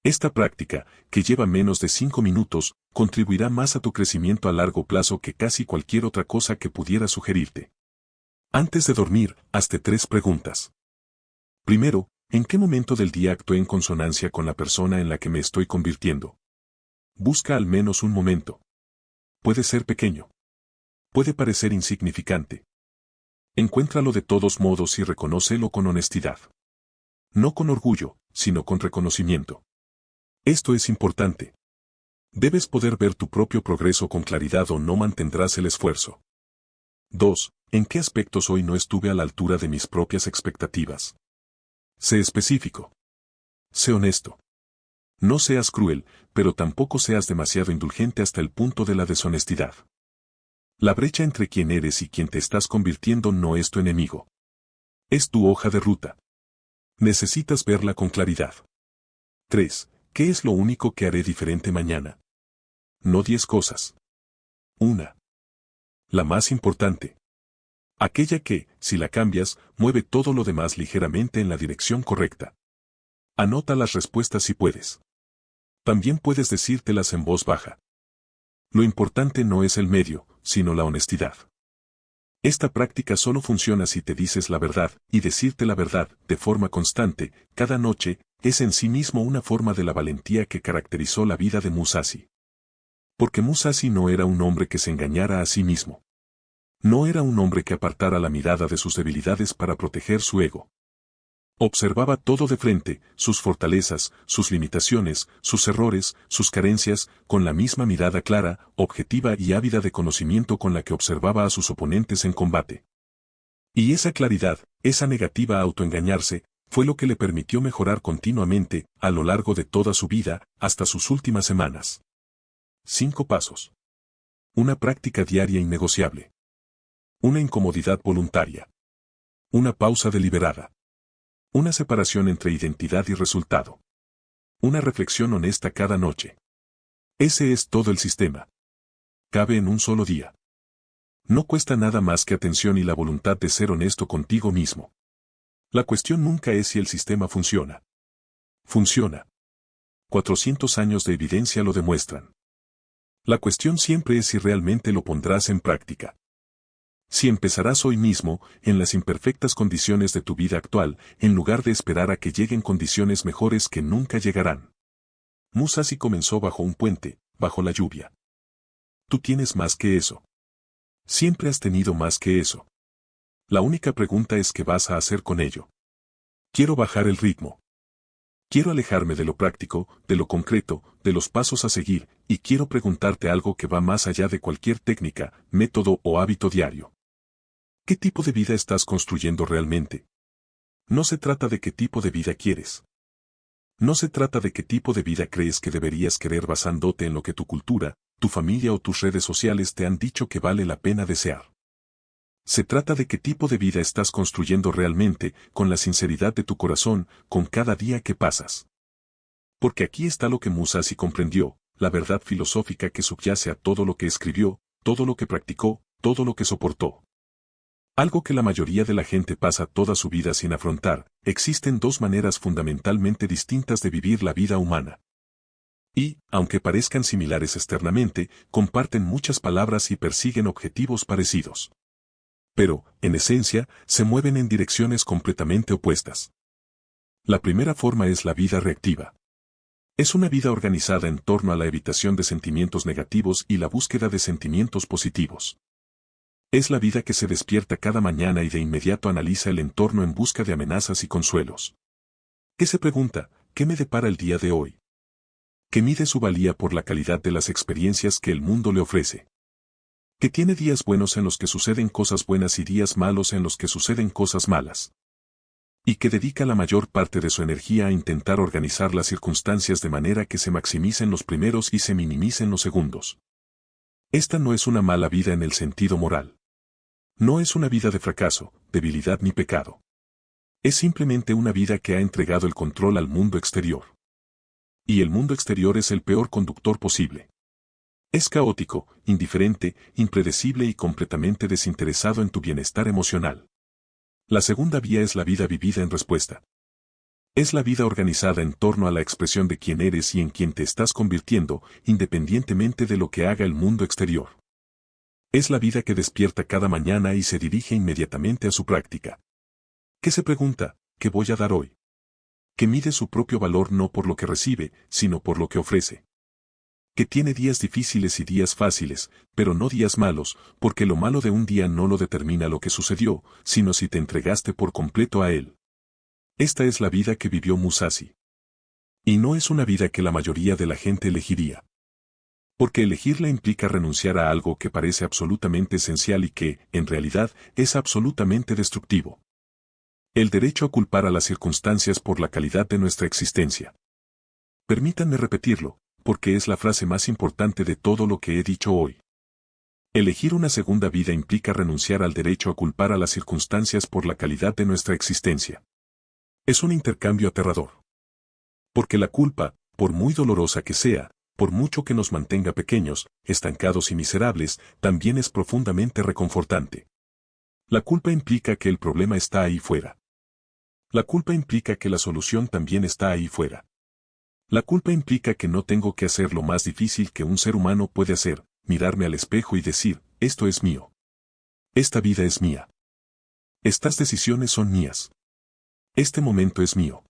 Esta práctica, que lleva menos de 5 minutos, contribuirá más a tu crecimiento a largo plazo que casi cualquier otra cosa que pudiera sugerirte. Antes de dormir, hazte 3 preguntas. Primero, ¿en qué momento del día actué en consonancia con la persona en la que me estoy convirtiendo? Busca al menos un momento. Puede ser pequeño. Puede parecer insignificante. Encuéntralo de todos modos y reconócelo con honestidad. No con orgullo, sino con reconocimiento. Esto es importante. Debes poder ver tu propio progreso con claridad o no mantendrás el esfuerzo. 2. ¿En qué aspectos hoy no estuve a la altura de mis propias expectativas? Sé específico. Sé honesto. No seas cruel, pero tampoco seas demasiado indulgente hasta el punto de la deshonestidad. La brecha entre quién eres y quién te estás convirtiendo no es tu enemigo. Es tu hoja de ruta. Necesitas verla con claridad. 3. ¿Qué es lo único que haré diferente mañana? No 10 cosas. 1. La más importante. Aquella que, si la cambias, mueve todo lo demás ligeramente en la dirección correcta. Anota las respuestas si puedes. También puedes decírtelas en voz baja. Lo importante no es el medio, sino la honestidad. Esta práctica solo funciona si te dices la verdad, y decirte la verdad, de forma constante, cada noche, es en sí mismo una forma de la valentía que caracterizó la vida de Musashi. Porque Musashi no era un hombre que se engañara a sí mismo. No era un hombre que apartara la mirada de sus debilidades para proteger su ego. Observaba todo de frente, sus fortalezas, sus limitaciones, sus errores, sus carencias, con la misma mirada clara, objetiva y ávida de conocimiento con la que observaba a sus oponentes en combate. Y esa claridad, esa negativa a autoengañarse, fue lo que le permitió mejorar continuamente, a lo largo de toda su vida, hasta sus últimas semanas. 5 pasos. Una práctica diaria innegociable. Una incomodidad voluntaria. Una pausa deliberada. Una separación entre identidad y resultado. Una reflexión honesta cada noche. Ese es todo el sistema. Cabe en un solo día. No cuesta nada más que atención y la voluntad de ser honesto contigo mismo. La cuestión nunca es si el sistema funciona. Funciona. 400 años de evidencia lo demuestran. La cuestión siempre es si realmente lo pondrás en práctica. Si empezarás hoy mismo, en las imperfectas condiciones de tu vida actual, en lugar de esperar a que lleguen condiciones mejores que nunca llegarán. Musashi comenzó bajo un puente, bajo la lluvia. Tú tienes más que eso. Siempre has tenido más que eso. La única pregunta es qué vas a hacer con ello. Quiero bajar el ritmo. Quiero alejarme de lo práctico, de lo concreto, de los pasos a seguir, y quiero preguntarte algo que va más allá de cualquier técnica, método o hábito diario. ¿Qué tipo de vida estás construyendo realmente? No se trata de qué tipo de vida quieres. No se trata de qué tipo de vida crees que deberías querer basándote en lo que tu cultura, tu familia o tus redes sociales te han dicho que vale la pena desear. Se trata de qué tipo de vida estás construyendo realmente, con la sinceridad de tu corazón, con cada día que pasas. Porque aquí está lo que Musashi comprendió, la verdad filosófica que subyace a todo lo que escribió, todo lo que practicó, todo lo que soportó. Algo que la mayoría de la gente pasa toda su vida sin afrontar, existen 2 maneras fundamentalmente distintas de vivir la vida humana. Y, aunque parezcan similares externamente, comparten muchas palabras y persiguen objetivos parecidos. Pero, en esencia, se mueven en direcciones completamente opuestas. La primera forma es la vida reactiva. Es una vida organizada en torno a la evitación de sentimientos negativos y la búsqueda de sentimientos positivos. Es la vida que se despierta cada mañana y de inmediato analiza el entorno en busca de amenazas y consuelos. ¿Qué se pregunta? ¿Qué me depara el día de hoy? ¿Qué mide su valía por la calidad de las experiencias que el mundo le ofrece? Que tiene días buenos en los que suceden cosas buenas y días malos en los que suceden cosas malas. Y que dedica la mayor parte de su energía a intentar organizar las circunstancias de manera que se maximicen los primeros y se minimicen los segundos. Esta no es una mala vida en el sentido moral. No es una vida de fracaso, debilidad ni pecado. Es simplemente una vida que ha entregado el control al mundo exterior. Y el mundo exterior es el peor conductor posible. Es caótico, indiferente, impredecible y completamente desinteresado en tu bienestar emocional. La segunda vía es la vida vivida en respuesta. Es la vida organizada en torno a la expresión de quién eres y en quién te estás convirtiendo, independientemente de lo que haga el mundo exterior. Es la vida que despierta cada mañana y se dirige inmediatamente a su práctica. ¿Qué se pregunta? ¿Qué voy a dar hoy? Que mide su propio valor no por lo que recibe, sino por lo que ofrece. Que tiene días difíciles y días fáciles, pero no días malos, porque lo malo de un día no lo determina lo que sucedió, sino si te entregaste por completo a él. Esta es la vida que vivió Musashi. Y no es una vida que la mayoría de la gente elegiría. Porque elegirla implica renunciar a algo que parece absolutamente esencial y que, en realidad, es absolutamente destructivo. El derecho a culpar a las circunstancias por la calidad de nuestra existencia. Permítanme repetirlo, porque es la frase más importante de todo lo que he dicho hoy. Elegir una segunda vida implica renunciar al derecho a culpar a las circunstancias por la calidad de nuestra existencia. Es un intercambio aterrador. Porque la culpa, por muy dolorosa que sea, por mucho que nos mantenga pequeños, estancados y miserables, también es profundamente reconfortante. La culpa implica que el problema está ahí fuera. La culpa implica que la solución también está ahí fuera. La culpa implica que no tengo que hacer lo más difícil que un ser humano puede hacer, mirarme al espejo y decir, esto es mío. Esta vida es mía. Estas decisiones son mías. Este momento es mío.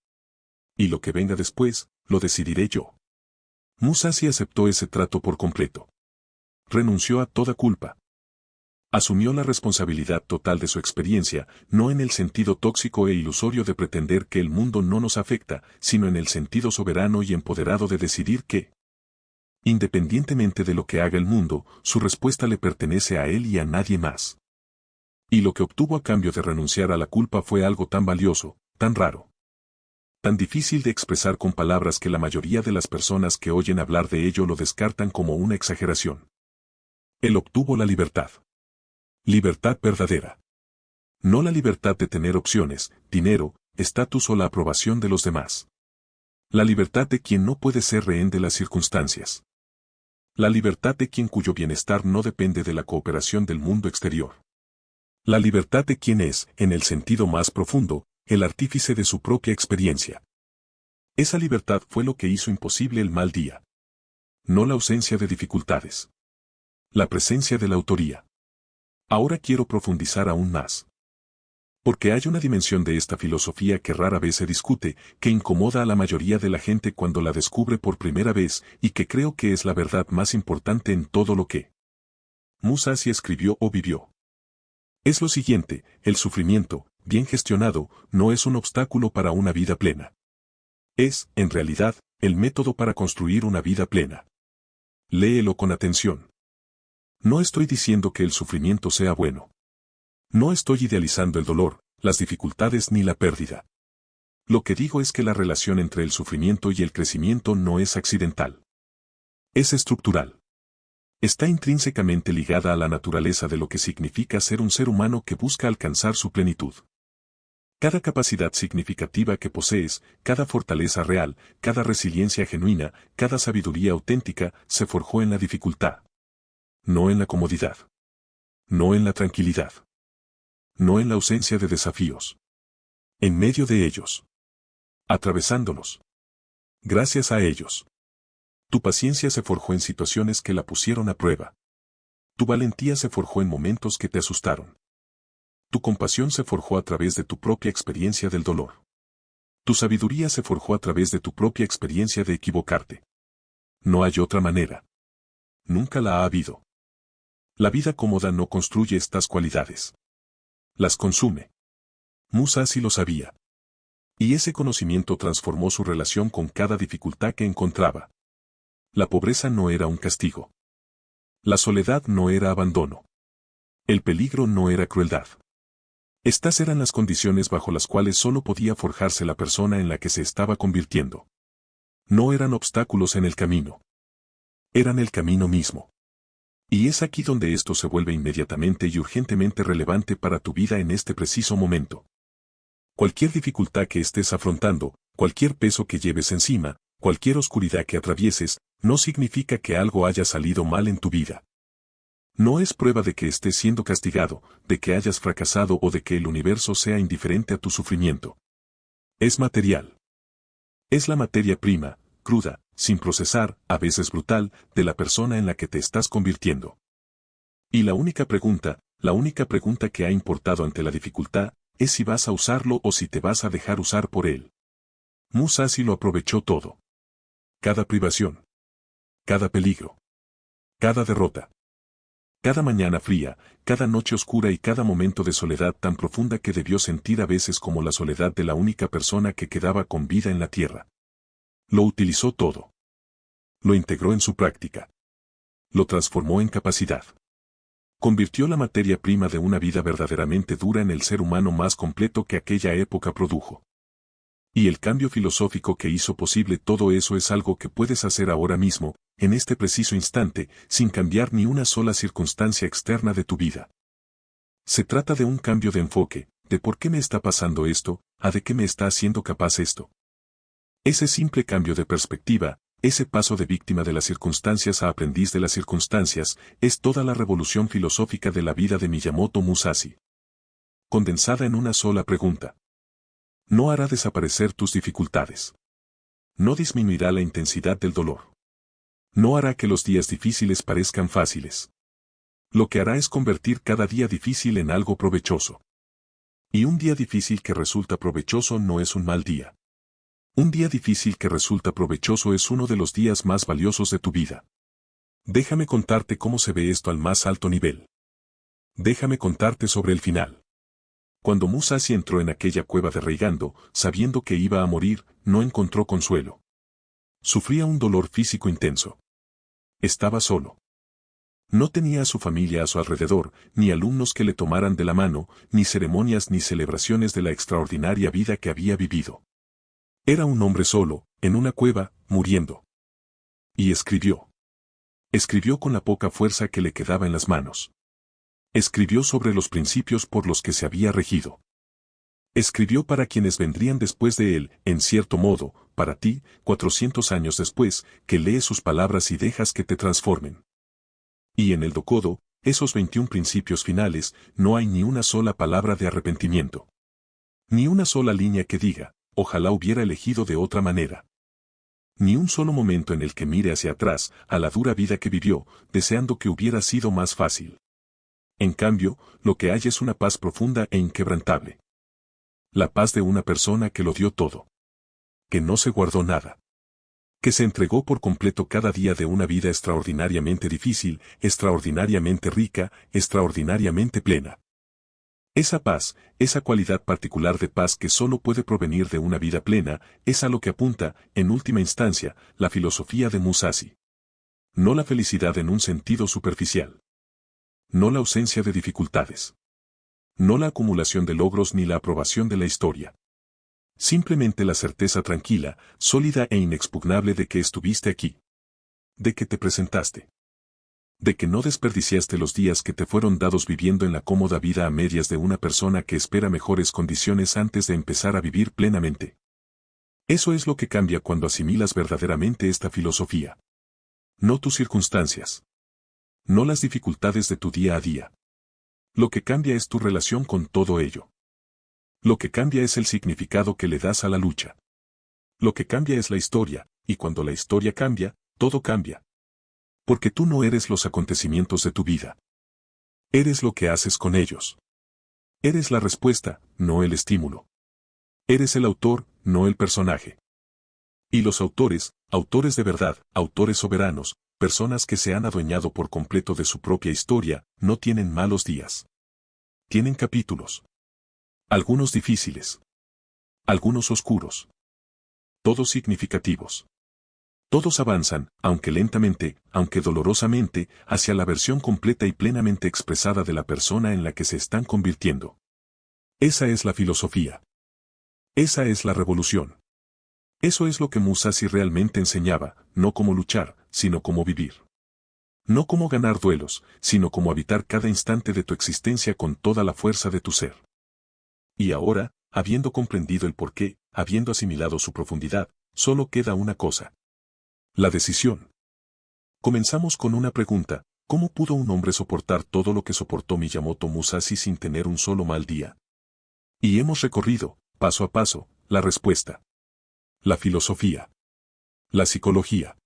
Y lo que venga después, lo decidiré yo. Musashi aceptó ese trato por completo. Renunció a toda culpa. Asumió la responsabilidad total de su experiencia, no en el sentido tóxico e ilusorio de pretender que el mundo no nos afecta, sino en el sentido soberano y empoderado de decidir que, independientemente de lo que haga el mundo, su respuesta le pertenece a él y a nadie más. Y lo que obtuvo a cambio de renunciar a la culpa fue algo tan valioso, tan raro, tan difícil de expresar con palabras que la mayoría de las personas que oyen hablar de ello lo descartan como una exageración. Él obtuvo la libertad. Libertad verdadera. No la libertad de tener opciones, dinero, estatus o la aprobación de los demás. La libertad de quien no puede ser rehén de las circunstancias. La libertad de quien cuyo bienestar no depende de la cooperación del mundo exterior. La libertad de quien es, en el sentido más profundo, el artífice de su propia experiencia. Esa libertad fue lo que hizo imposible el mal día. No la ausencia de dificultades. La presencia de la autoría. Ahora quiero profundizar aún más. Porque hay una dimensión de esta filosofía que rara vez se discute, que incomoda a la mayoría de la gente cuando la descubre por primera vez, y que creo que es la verdad más importante en todo lo que Musashi escribió o vivió. Es lo siguiente: el sufrimiento, bien gestionado, no es un obstáculo para una vida plena. Es, en realidad, el método para construir una vida plena. Léelo con atención. No estoy diciendo que el sufrimiento sea bueno. No estoy idealizando el dolor, las dificultades ni la pérdida. Lo que digo es que la relación entre el sufrimiento y el crecimiento no es accidental. Es estructural. Está intrínsecamente ligada a la naturaleza de lo que significa ser un ser humano que busca alcanzar su plenitud. Cada capacidad significativa que posees, cada fortaleza real, cada resiliencia genuina, cada sabiduría auténtica, se forjó en la dificultad. No en la comodidad. No en la tranquilidad. No en la ausencia de desafíos. En medio de ellos. Atravesándolos. Gracias a ellos. Tu paciencia se forjó en situaciones que la pusieron a prueba. Tu valentía se forjó en momentos que te asustaron. Tu compasión se forjó a través de tu propia experiencia del dolor. Tu sabiduría se forjó a través de tu propia experiencia de equivocarte. No hay otra manera. Nunca la ha habido. La vida cómoda no construye estas cualidades. Las consume. Musashi lo sabía. Y ese conocimiento transformó su relación con cada dificultad que encontraba. La pobreza no era un castigo. La soledad no era abandono. El peligro no era crueldad. Estas eran las condiciones bajo las cuales solo podía forjarse la persona en la que se estaba convirtiendo. No eran obstáculos en el camino. Eran el camino mismo. Y es aquí donde esto se vuelve inmediatamente y urgentemente relevante para tu vida en este preciso momento. Cualquier dificultad que estés afrontando, cualquier peso que lleves encima, cualquier oscuridad que atravieses, no significa que algo haya salido mal en tu vida. No es prueba de que estés siendo castigado, de que hayas fracasado o de que el universo sea indiferente a tu sufrimiento. Es material. Es la materia prima, cruda, sin procesar, a veces brutal, de la persona en la que te estás convirtiendo. Y la única pregunta que ha importado ante la dificultad, es si vas a usarlo o si te vas a dejar usar por él. Musashi lo aprovechó todo. Cada privación. Cada peligro. Cada derrota. Cada mañana fría, cada noche oscura y cada momento de soledad tan profunda que debió sentir a veces como la soledad de la única persona que quedaba con vida en la tierra. Lo utilizó todo. Lo integró en su práctica. Lo transformó en capacidad. Convirtió la materia prima de una vida verdaderamente dura en el ser humano más completo que aquella época produjo. Y el cambio filosófico que hizo posible todo eso es algo que puedes hacer ahora mismo, en este preciso instante, sin cambiar ni una sola circunstancia externa de tu vida. Se trata de un cambio de enfoque, de por qué me está pasando esto, a de qué me está haciendo capaz esto. Ese simple cambio de perspectiva, ese paso de víctima de las circunstancias a aprendiz de las circunstancias, es toda la revolución filosófica de la vida de Miyamoto Musashi. Condensada en una sola pregunta. No hará desaparecer tus dificultades. No disminuirá la intensidad del dolor. No hará que los días difíciles parezcan fáciles. Lo que hará es convertir cada día difícil en algo provechoso. Y un día difícil que resulta provechoso no es un mal día. Un día difícil que resulta provechoso es uno de los días más valiosos de tu vida. Déjame contarte cómo se ve esto al más alto nivel. Déjame contarte sobre el final. Cuando Musashi entró en aquella cueva de Reigando, sabiendo que iba a morir, no encontró consuelo. Sufría un dolor físico intenso. Estaba solo. No tenía a su familia a su alrededor, ni alumnos que le tomaran de la mano, ni ceremonias ni celebraciones de la extraordinaria vida que había vivido. Era un hombre solo, en una cueva, muriendo. Y escribió. Escribió con la poca fuerza que le quedaba en las manos. Escribió sobre los principios por los que se había regido. Escribió para quienes vendrían después de él, en cierto modo, para ti, 400 años después, que lees sus palabras y dejas que te transformen. Y en el Dokodo, esos 21 principios finales, no hay ni una sola palabra de arrepentimiento. Ni una sola línea que diga, ojalá hubiera elegido de otra manera. Ni un solo momento en el que mire hacia atrás, a la dura vida que vivió, deseando que hubiera sido más fácil. En cambio, lo que hay es una paz profunda e inquebrantable. La paz de una persona que lo dio todo. Que no se guardó nada. Que se entregó por completo cada día de una vida extraordinariamente difícil, extraordinariamente rica, extraordinariamente plena. Esa paz, esa cualidad particular de paz que solo puede provenir de una vida plena, es a lo que apunta, en última instancia, la filosofía de Musashi. No la felicidad en un sentido superficial. No la ausencia de dificultades. No la acumulación de logros ni la aprobación de la historia. Simplemente la certeza tranquila, sólida e inexpugnable de que estuviste aquí. De que te presentaste. De que no desperdiciaste los días que te fueron dados viviendo en la cómoda vida a medias de una persona que espera mejores condiciones antes de empezar a vivir plenamente. Eso es lo que cambia cuando asimilas verdaderamente esta filosofía. No tus circunstancias. No las dificultades de tu día a día. Lo que cambia es tu relación con todo ello. Lo que cambia es el significado que le das a la lucha. Lo que cambia es la historia, y cuando la historia cambia, todo cambia. Porque tú no eres los acontecimientos de tu vida. Eres lo que haces con ellos. Eres la respuesta, no el estímulo. Eres el autor, no el personaje. Y los autores, autores de verdad, autores soberanos, personas que se han adueñado por completo de su propia historia, no tienen malos días. Tienen capítulos. Algunos difíciles. Algunos oscuros. Todos significativos. Todos avanzan, aunque lentamente, aunque dolorosamente, hacia la versión completa y plenamente expresada de la persona en la que se están convirtiendo. Esa es la filosofía. Esa es la revolución. Eso es lo que Musashi realmente enseñaba, no cómo luchar, sino cómo vivir. No cómo ganar duelos, sino cómo habitar cada instante de tu existencia con toda la fuerza de tu ser. Y ahora, habiendo comprendido el porqué, habiendo asimilado su profundidad, solo queda una cosa. La decisión. Comenzamos con una pregunta: ¿cómo pudo un hombre soportar todo lo que soportó Miyamoto Musashi sin tener un solo mal día? Y hemos recorrido, paso a paso, la respuesta. La filosofía. La psicología.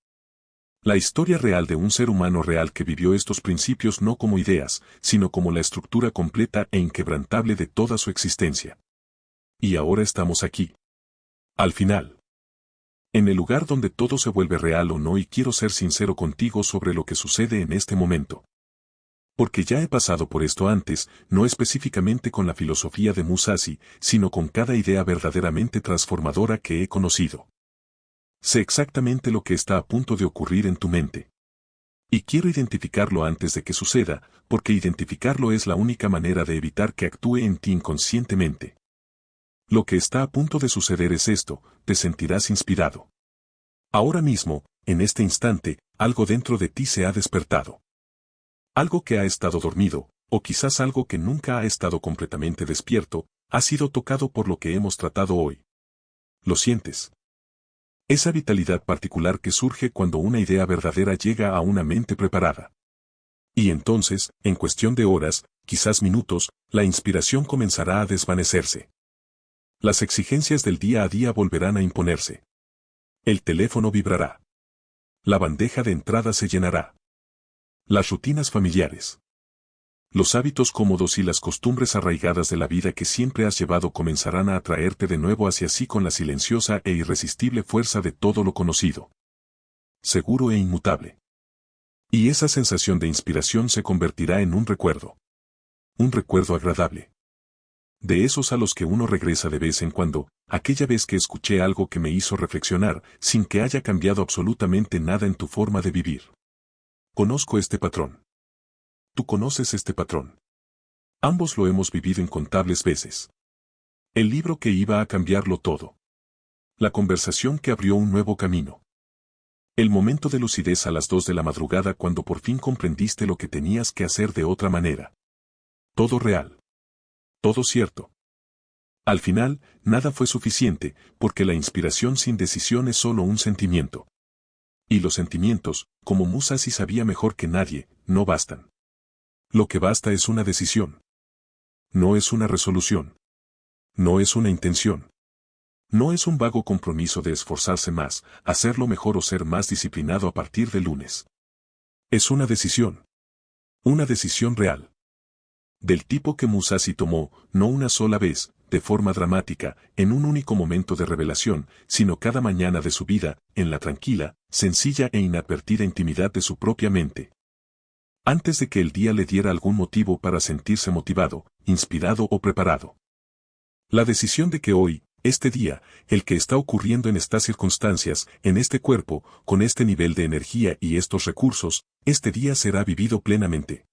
La historia real de un ser humano real que vivió estos principios no como ideas, sino como la estructura completa e inquebrantable de toda su existencia. Y ahora estamos aquí. Al final. En el lugar donde todo se vuelve real o no, y quiero ser sincero contigo sobre lo que sucede en este momento. Porque ya he pasado por esto antes, no específicamente con la filosofía de Musashi, sino con cada idea verdaderamente transformadora que he conocido. Sé exactamente lo que está a punto de ocurrir en tu mente. Y quiero identificarlo antes de que suceda, porque identificarlo es la única manera de evitar que actúe en ti inconscientemente. Lo que está a punto de suceder es esto: te sentirás inspirado. Ahora mismo, en este instante, algo dentro de ti se ha despertado. Algo que ha estado dormido, o quizás algo que nunca ha estado completamente despierto, ha sido tocado por lo que hemos tratado hoy. ¿Lo sientes? Esa vitalidad particular que surge cuando una idea verdadera llega a una mente preparada. Y entonces, en cuestión de horas, quizás minutos, la inspiración comenzará a desvanecerse. Las exigencias del día a día volverán a imponerse. El teléfono vibrará. La bandeja de entrada se llenará. Las rutinas familiares. Los hábitos cómodos y las costumbres arraigadas de la vida que siempre has llevado comenzarán a atraerte de nuevo hacia sí con la silenciosa e irresistible fuerza de todo lo conocido. Seguro e inmutable. Y esa sensación de inspiración se convertirá en un recuerdo. Un recuerdo agradable. De esos a los que uno regresa de vez en cuando, aquella vez que escuché algo que me hizo reflexionar, sin que haya cambiado absolutamente nada en tu forma de vivir. Conozco este patrón. Tú conoces este patrón. Ambos lo hemos vivido incontables veces. El libro que iba a cambiarlo todo. La conversación que abrió un nuevo camino. El momento de lucidez a las 2 de la madrugada cuando por fin comprendiste lo que tenías que hacer de otra manera. Todo real. Todo cierto. Al final, nada fue suficiente, porque la inspiración sin decisión es solo un sentimiento. Y los sentimientos, como Musashi sabía mejor que nadie, no bastan. Lo que basta es una decisión. No es una resolución. No es una intención. No es un vago compromiso de esforzarse más, hacerlo mejor o ser más disciplinado a partir de lunes. Es una decisión. Una decisión real. Del tipo que Musashi tomó, no una sola vez, de forma dramática, en un único momento de revelación, sino cada mañana de su vida, en la tranquila, sencilla e inadvertida intimidad de su propia mente. Antes de que el día le diera algún motivo para sentirse motivado, inspirado o preparado. La decisión de que hoy, este día, el que está ocurriendo en estas circunstancias, en este cuerpo, con este nivel de energía y estos recursos, este día será vivido plenamente.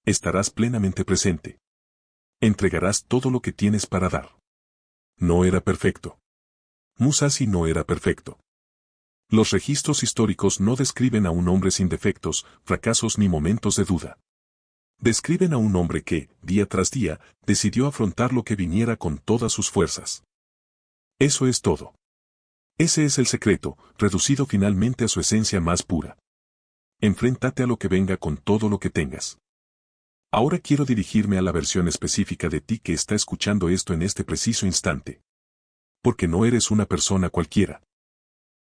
Estarás plenamente presente. Entregarás todo lo que tienes para dar. No era perfecto. Musashi no era perfecto. Los registros históricos no describen a un hombre sin defectos, fracasos ni momentos de duda. Describen a un hombre que, día tras día, decidió afrontar lo que viniera con todas sus fuerzas. Eso es todo. Ese es el secreto, reducido finalmente a su esencia más pura. Enfréntate a lo que venga con todo lo que tengas. Ahora quiero dirigirme a la versión específica de ti que está escuchando esto en este preciso instante. Porque no eres una persona cualquiera.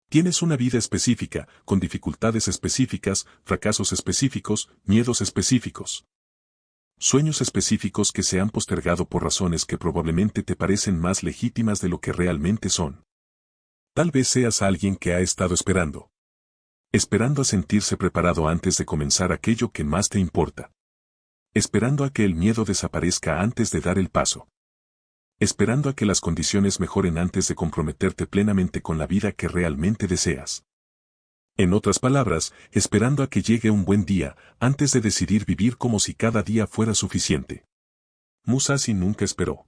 Tienes una vida específica, con dificultades específicas, fracasos específicos, miedos específicos. Sueños específicos que se han postergado por razones que probablemente te parecen más legítimas de lo que realmente son. Tal vez seas alguien que ha estado esperando. Esperando a sentirse preparado antes de comenzar aquello que más te importa. Esperando a que el miedo desaparezca antes de dar el paso. Esperando a que las condiciones mejoren antes de comprometerte plenamente con la vida que realmente deseas. En otras palabras, esperando a que llegue un buen día, antes de decidir vivir como si cada día fuera suficiente. Musashi nunca esperó.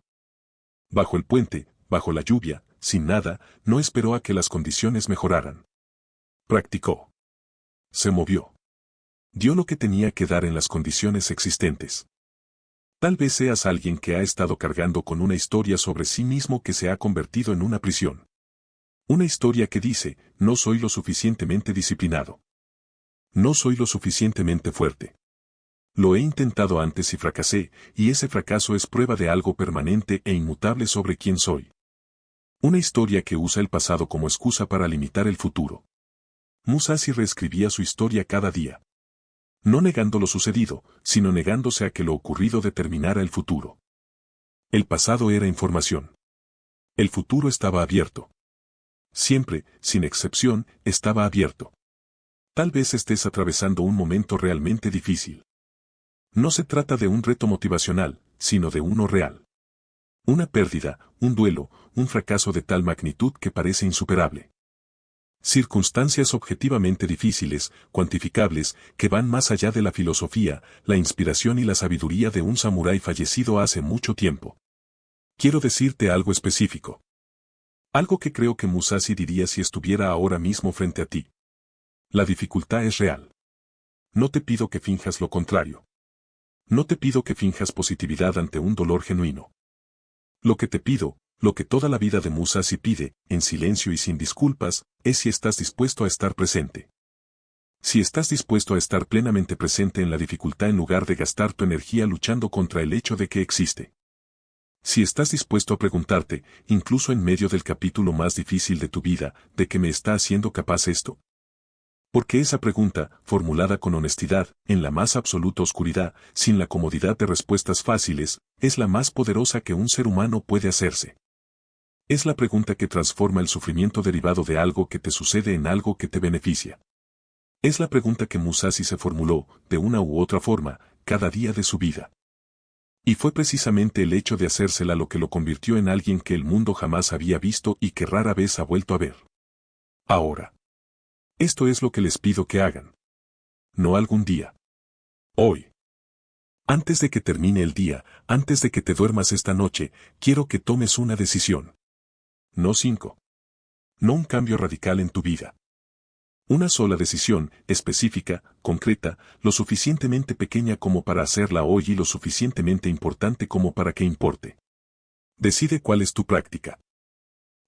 Bajo el puente, bajo la lluvia, sin nada, no esperó a que las condiciones mejoraran. Practicó. Se movió. Dio lo que tenía que dar en las condiciones existentes. Tal vez seas alguien que ha estado cargando con una historia sobre sí mismo que se ha convertido en una prisión. Una historia que dice, no soy lo suficientemente disciplinado. No soy lo suficientemente fuerte. Lo he intentado antes y fracasé, y ese fracaso es prueba de algo permanente e inmutable sobre quién soy. Una historia que usa el pasado como excusa para limitar el futuro. Musashi reescribía su historia cada día. No negando lo sucedido, sino negándose a que lo ocurrido determinara el futuro. El pasado era información. El futuro estaba abierto. Siempre, sin excepción, estaba abierto. Tal vez estés atravesando un momento realmente difícil. No se trata de un reto motivacional, sino de uno real. Una pérdida, un duelo, un fracaso de tal magnitud que parece insuperable. Circunstancias objetivamente difíciles, cuantificables, que van más allá de la filosofía, la inspiración y la sabiduría de un samurái fallecido hace mucho tiempo. Quiero decirte algo específico. Algo que creo que Musashi diría si estuviera ahora mismo frente a ti. La dificultad es real. No te pido que finjas lo contrario. No te pido que finjas positividad ante un dolor genuino. Lo que te pido, lo que toda la vida de Musashi pide, en silencio y sin disculpas, es si estás dispuesto a estar presente. Si estás dispuesto a estar plenamente presente en la dificultad en lugar de gastar tu energía luchando contra el hecho de que existe. Si estás dispuesto a preguntarte, incluso en medio del capítulo más difícil de tu vida, ¿de qué me está haciendo capaz esto? Porque esa pregunta, formulada con honestidad, en la más absoluta oscuridad, sin la comodidad de respuestas fáciles, es la más poderosa que un ser humano puede hacerse. Es la pregunta que transforma el sufrimiento derivado de algo que te sucede en algo que te beneficia. Es la pregunta que Musashi se formuló, de una u otra forma, cada día de su vida. Y fue precisamente el hecho de hacérsela lo que lo convirtió en alguien que el mundo jamás había visto y que rara vez ha vuelto a ver. Ahora. Esto es lo que les pido que hagan. No algún día. Hoy. Antes de que termine el día, antes de que te duermas esta noche, quiero que tomes una decisión. No 5. No un cambio radical en tu vida. Una sola decisión, específica, concreta, lo suficientemente pequeña como para hacerla hoy y lo suficientemente importante como para que importe. Decide cuál es tu práctica.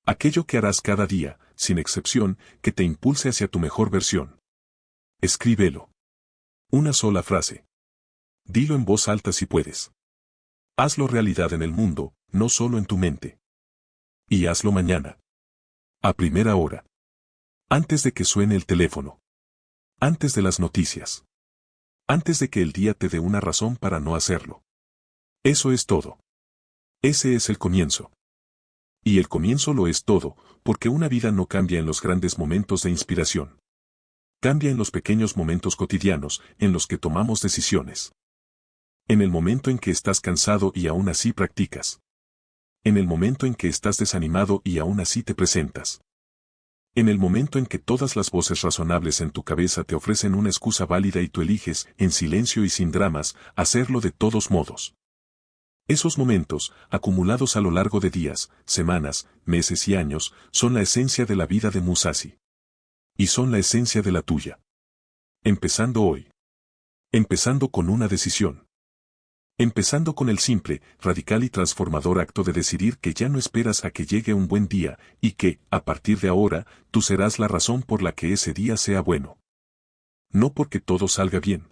Aquello que harás cada día, sin excepción, que te impulse hacia tu mejor versión. Escríbelo. Una sola frase. Dilo en voz alta si puedes. Hazlo realidad en el mundo, no solo en tu mente. Y hazlo mañana. A primera hora. Antes de que suene el teléfono. Antes de las noticias. Antes de que el día te dé una razón para no hacerlo. Eso es todo. Ese es el comienzo. Y el comienzo lo es todo, porque una vida no cambia en los grandes momentos de inspiración. Cambia en los pequeños momentos cotidianos, en los que tomamos decisiones. En el momento en que estás cansado y aún así practicas. En el momento en que estás desanimado y aún así te presentas. En el momento en que todas las voces razonables en tu cabeza te ofrecen una excusa válida y tú eliges, en silencio y sin dramas, hacerlo de todos modos. Esos momentos, acumulados a lo largo de días, semanas, meses y años, son la esencia de la vida de Musashi. Y son la esencia de la tuya. Empezando hoy. Empezando con una decisión. Empezando con el simple, radical y transformador acto de decidir que ya no esperas a que llegue un buen día, y que, a partir de ahora, tú serás la razón por la que ese día sea bueno. No porque todo salga bien.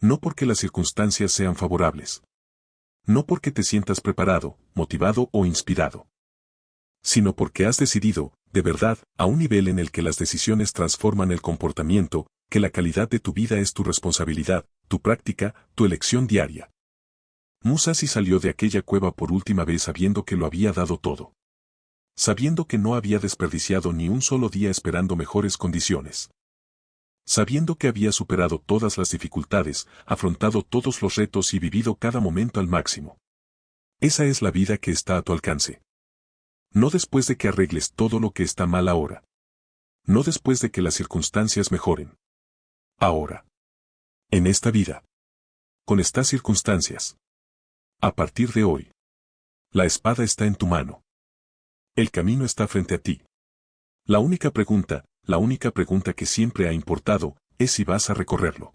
No porque las circunstancias sean favorables. No porque te sientas preparado, motivado o inspirado. Sino porque has decidido, de verdad, a un nivel en el que las decisiones transforman el comportamiento, que la calidad de tu vida es tu responsabilidad, tu práctica, tu elección diaria. Musashi salió de aquella cueva por última vez sabiendo que lo había dado todo. Sabiendo que no había desperdiciado ni un solo día esperando mejores condiciones. Sabiendo que había superado todas las dificultades, afrontado todos los retos y vivido cada momento al máximo. Esa es la vida que está a tu alcance. No después de que arregles todo lo que está mal ahora. No después de que las circunstancias mejoren. Ahora. En esta vida. Con estas circunstancias. A partir de hoy. La espada está en tu mano. El camino está frente a ti. La única pregunta que siempre ha importado, es si vas a recorrerlo.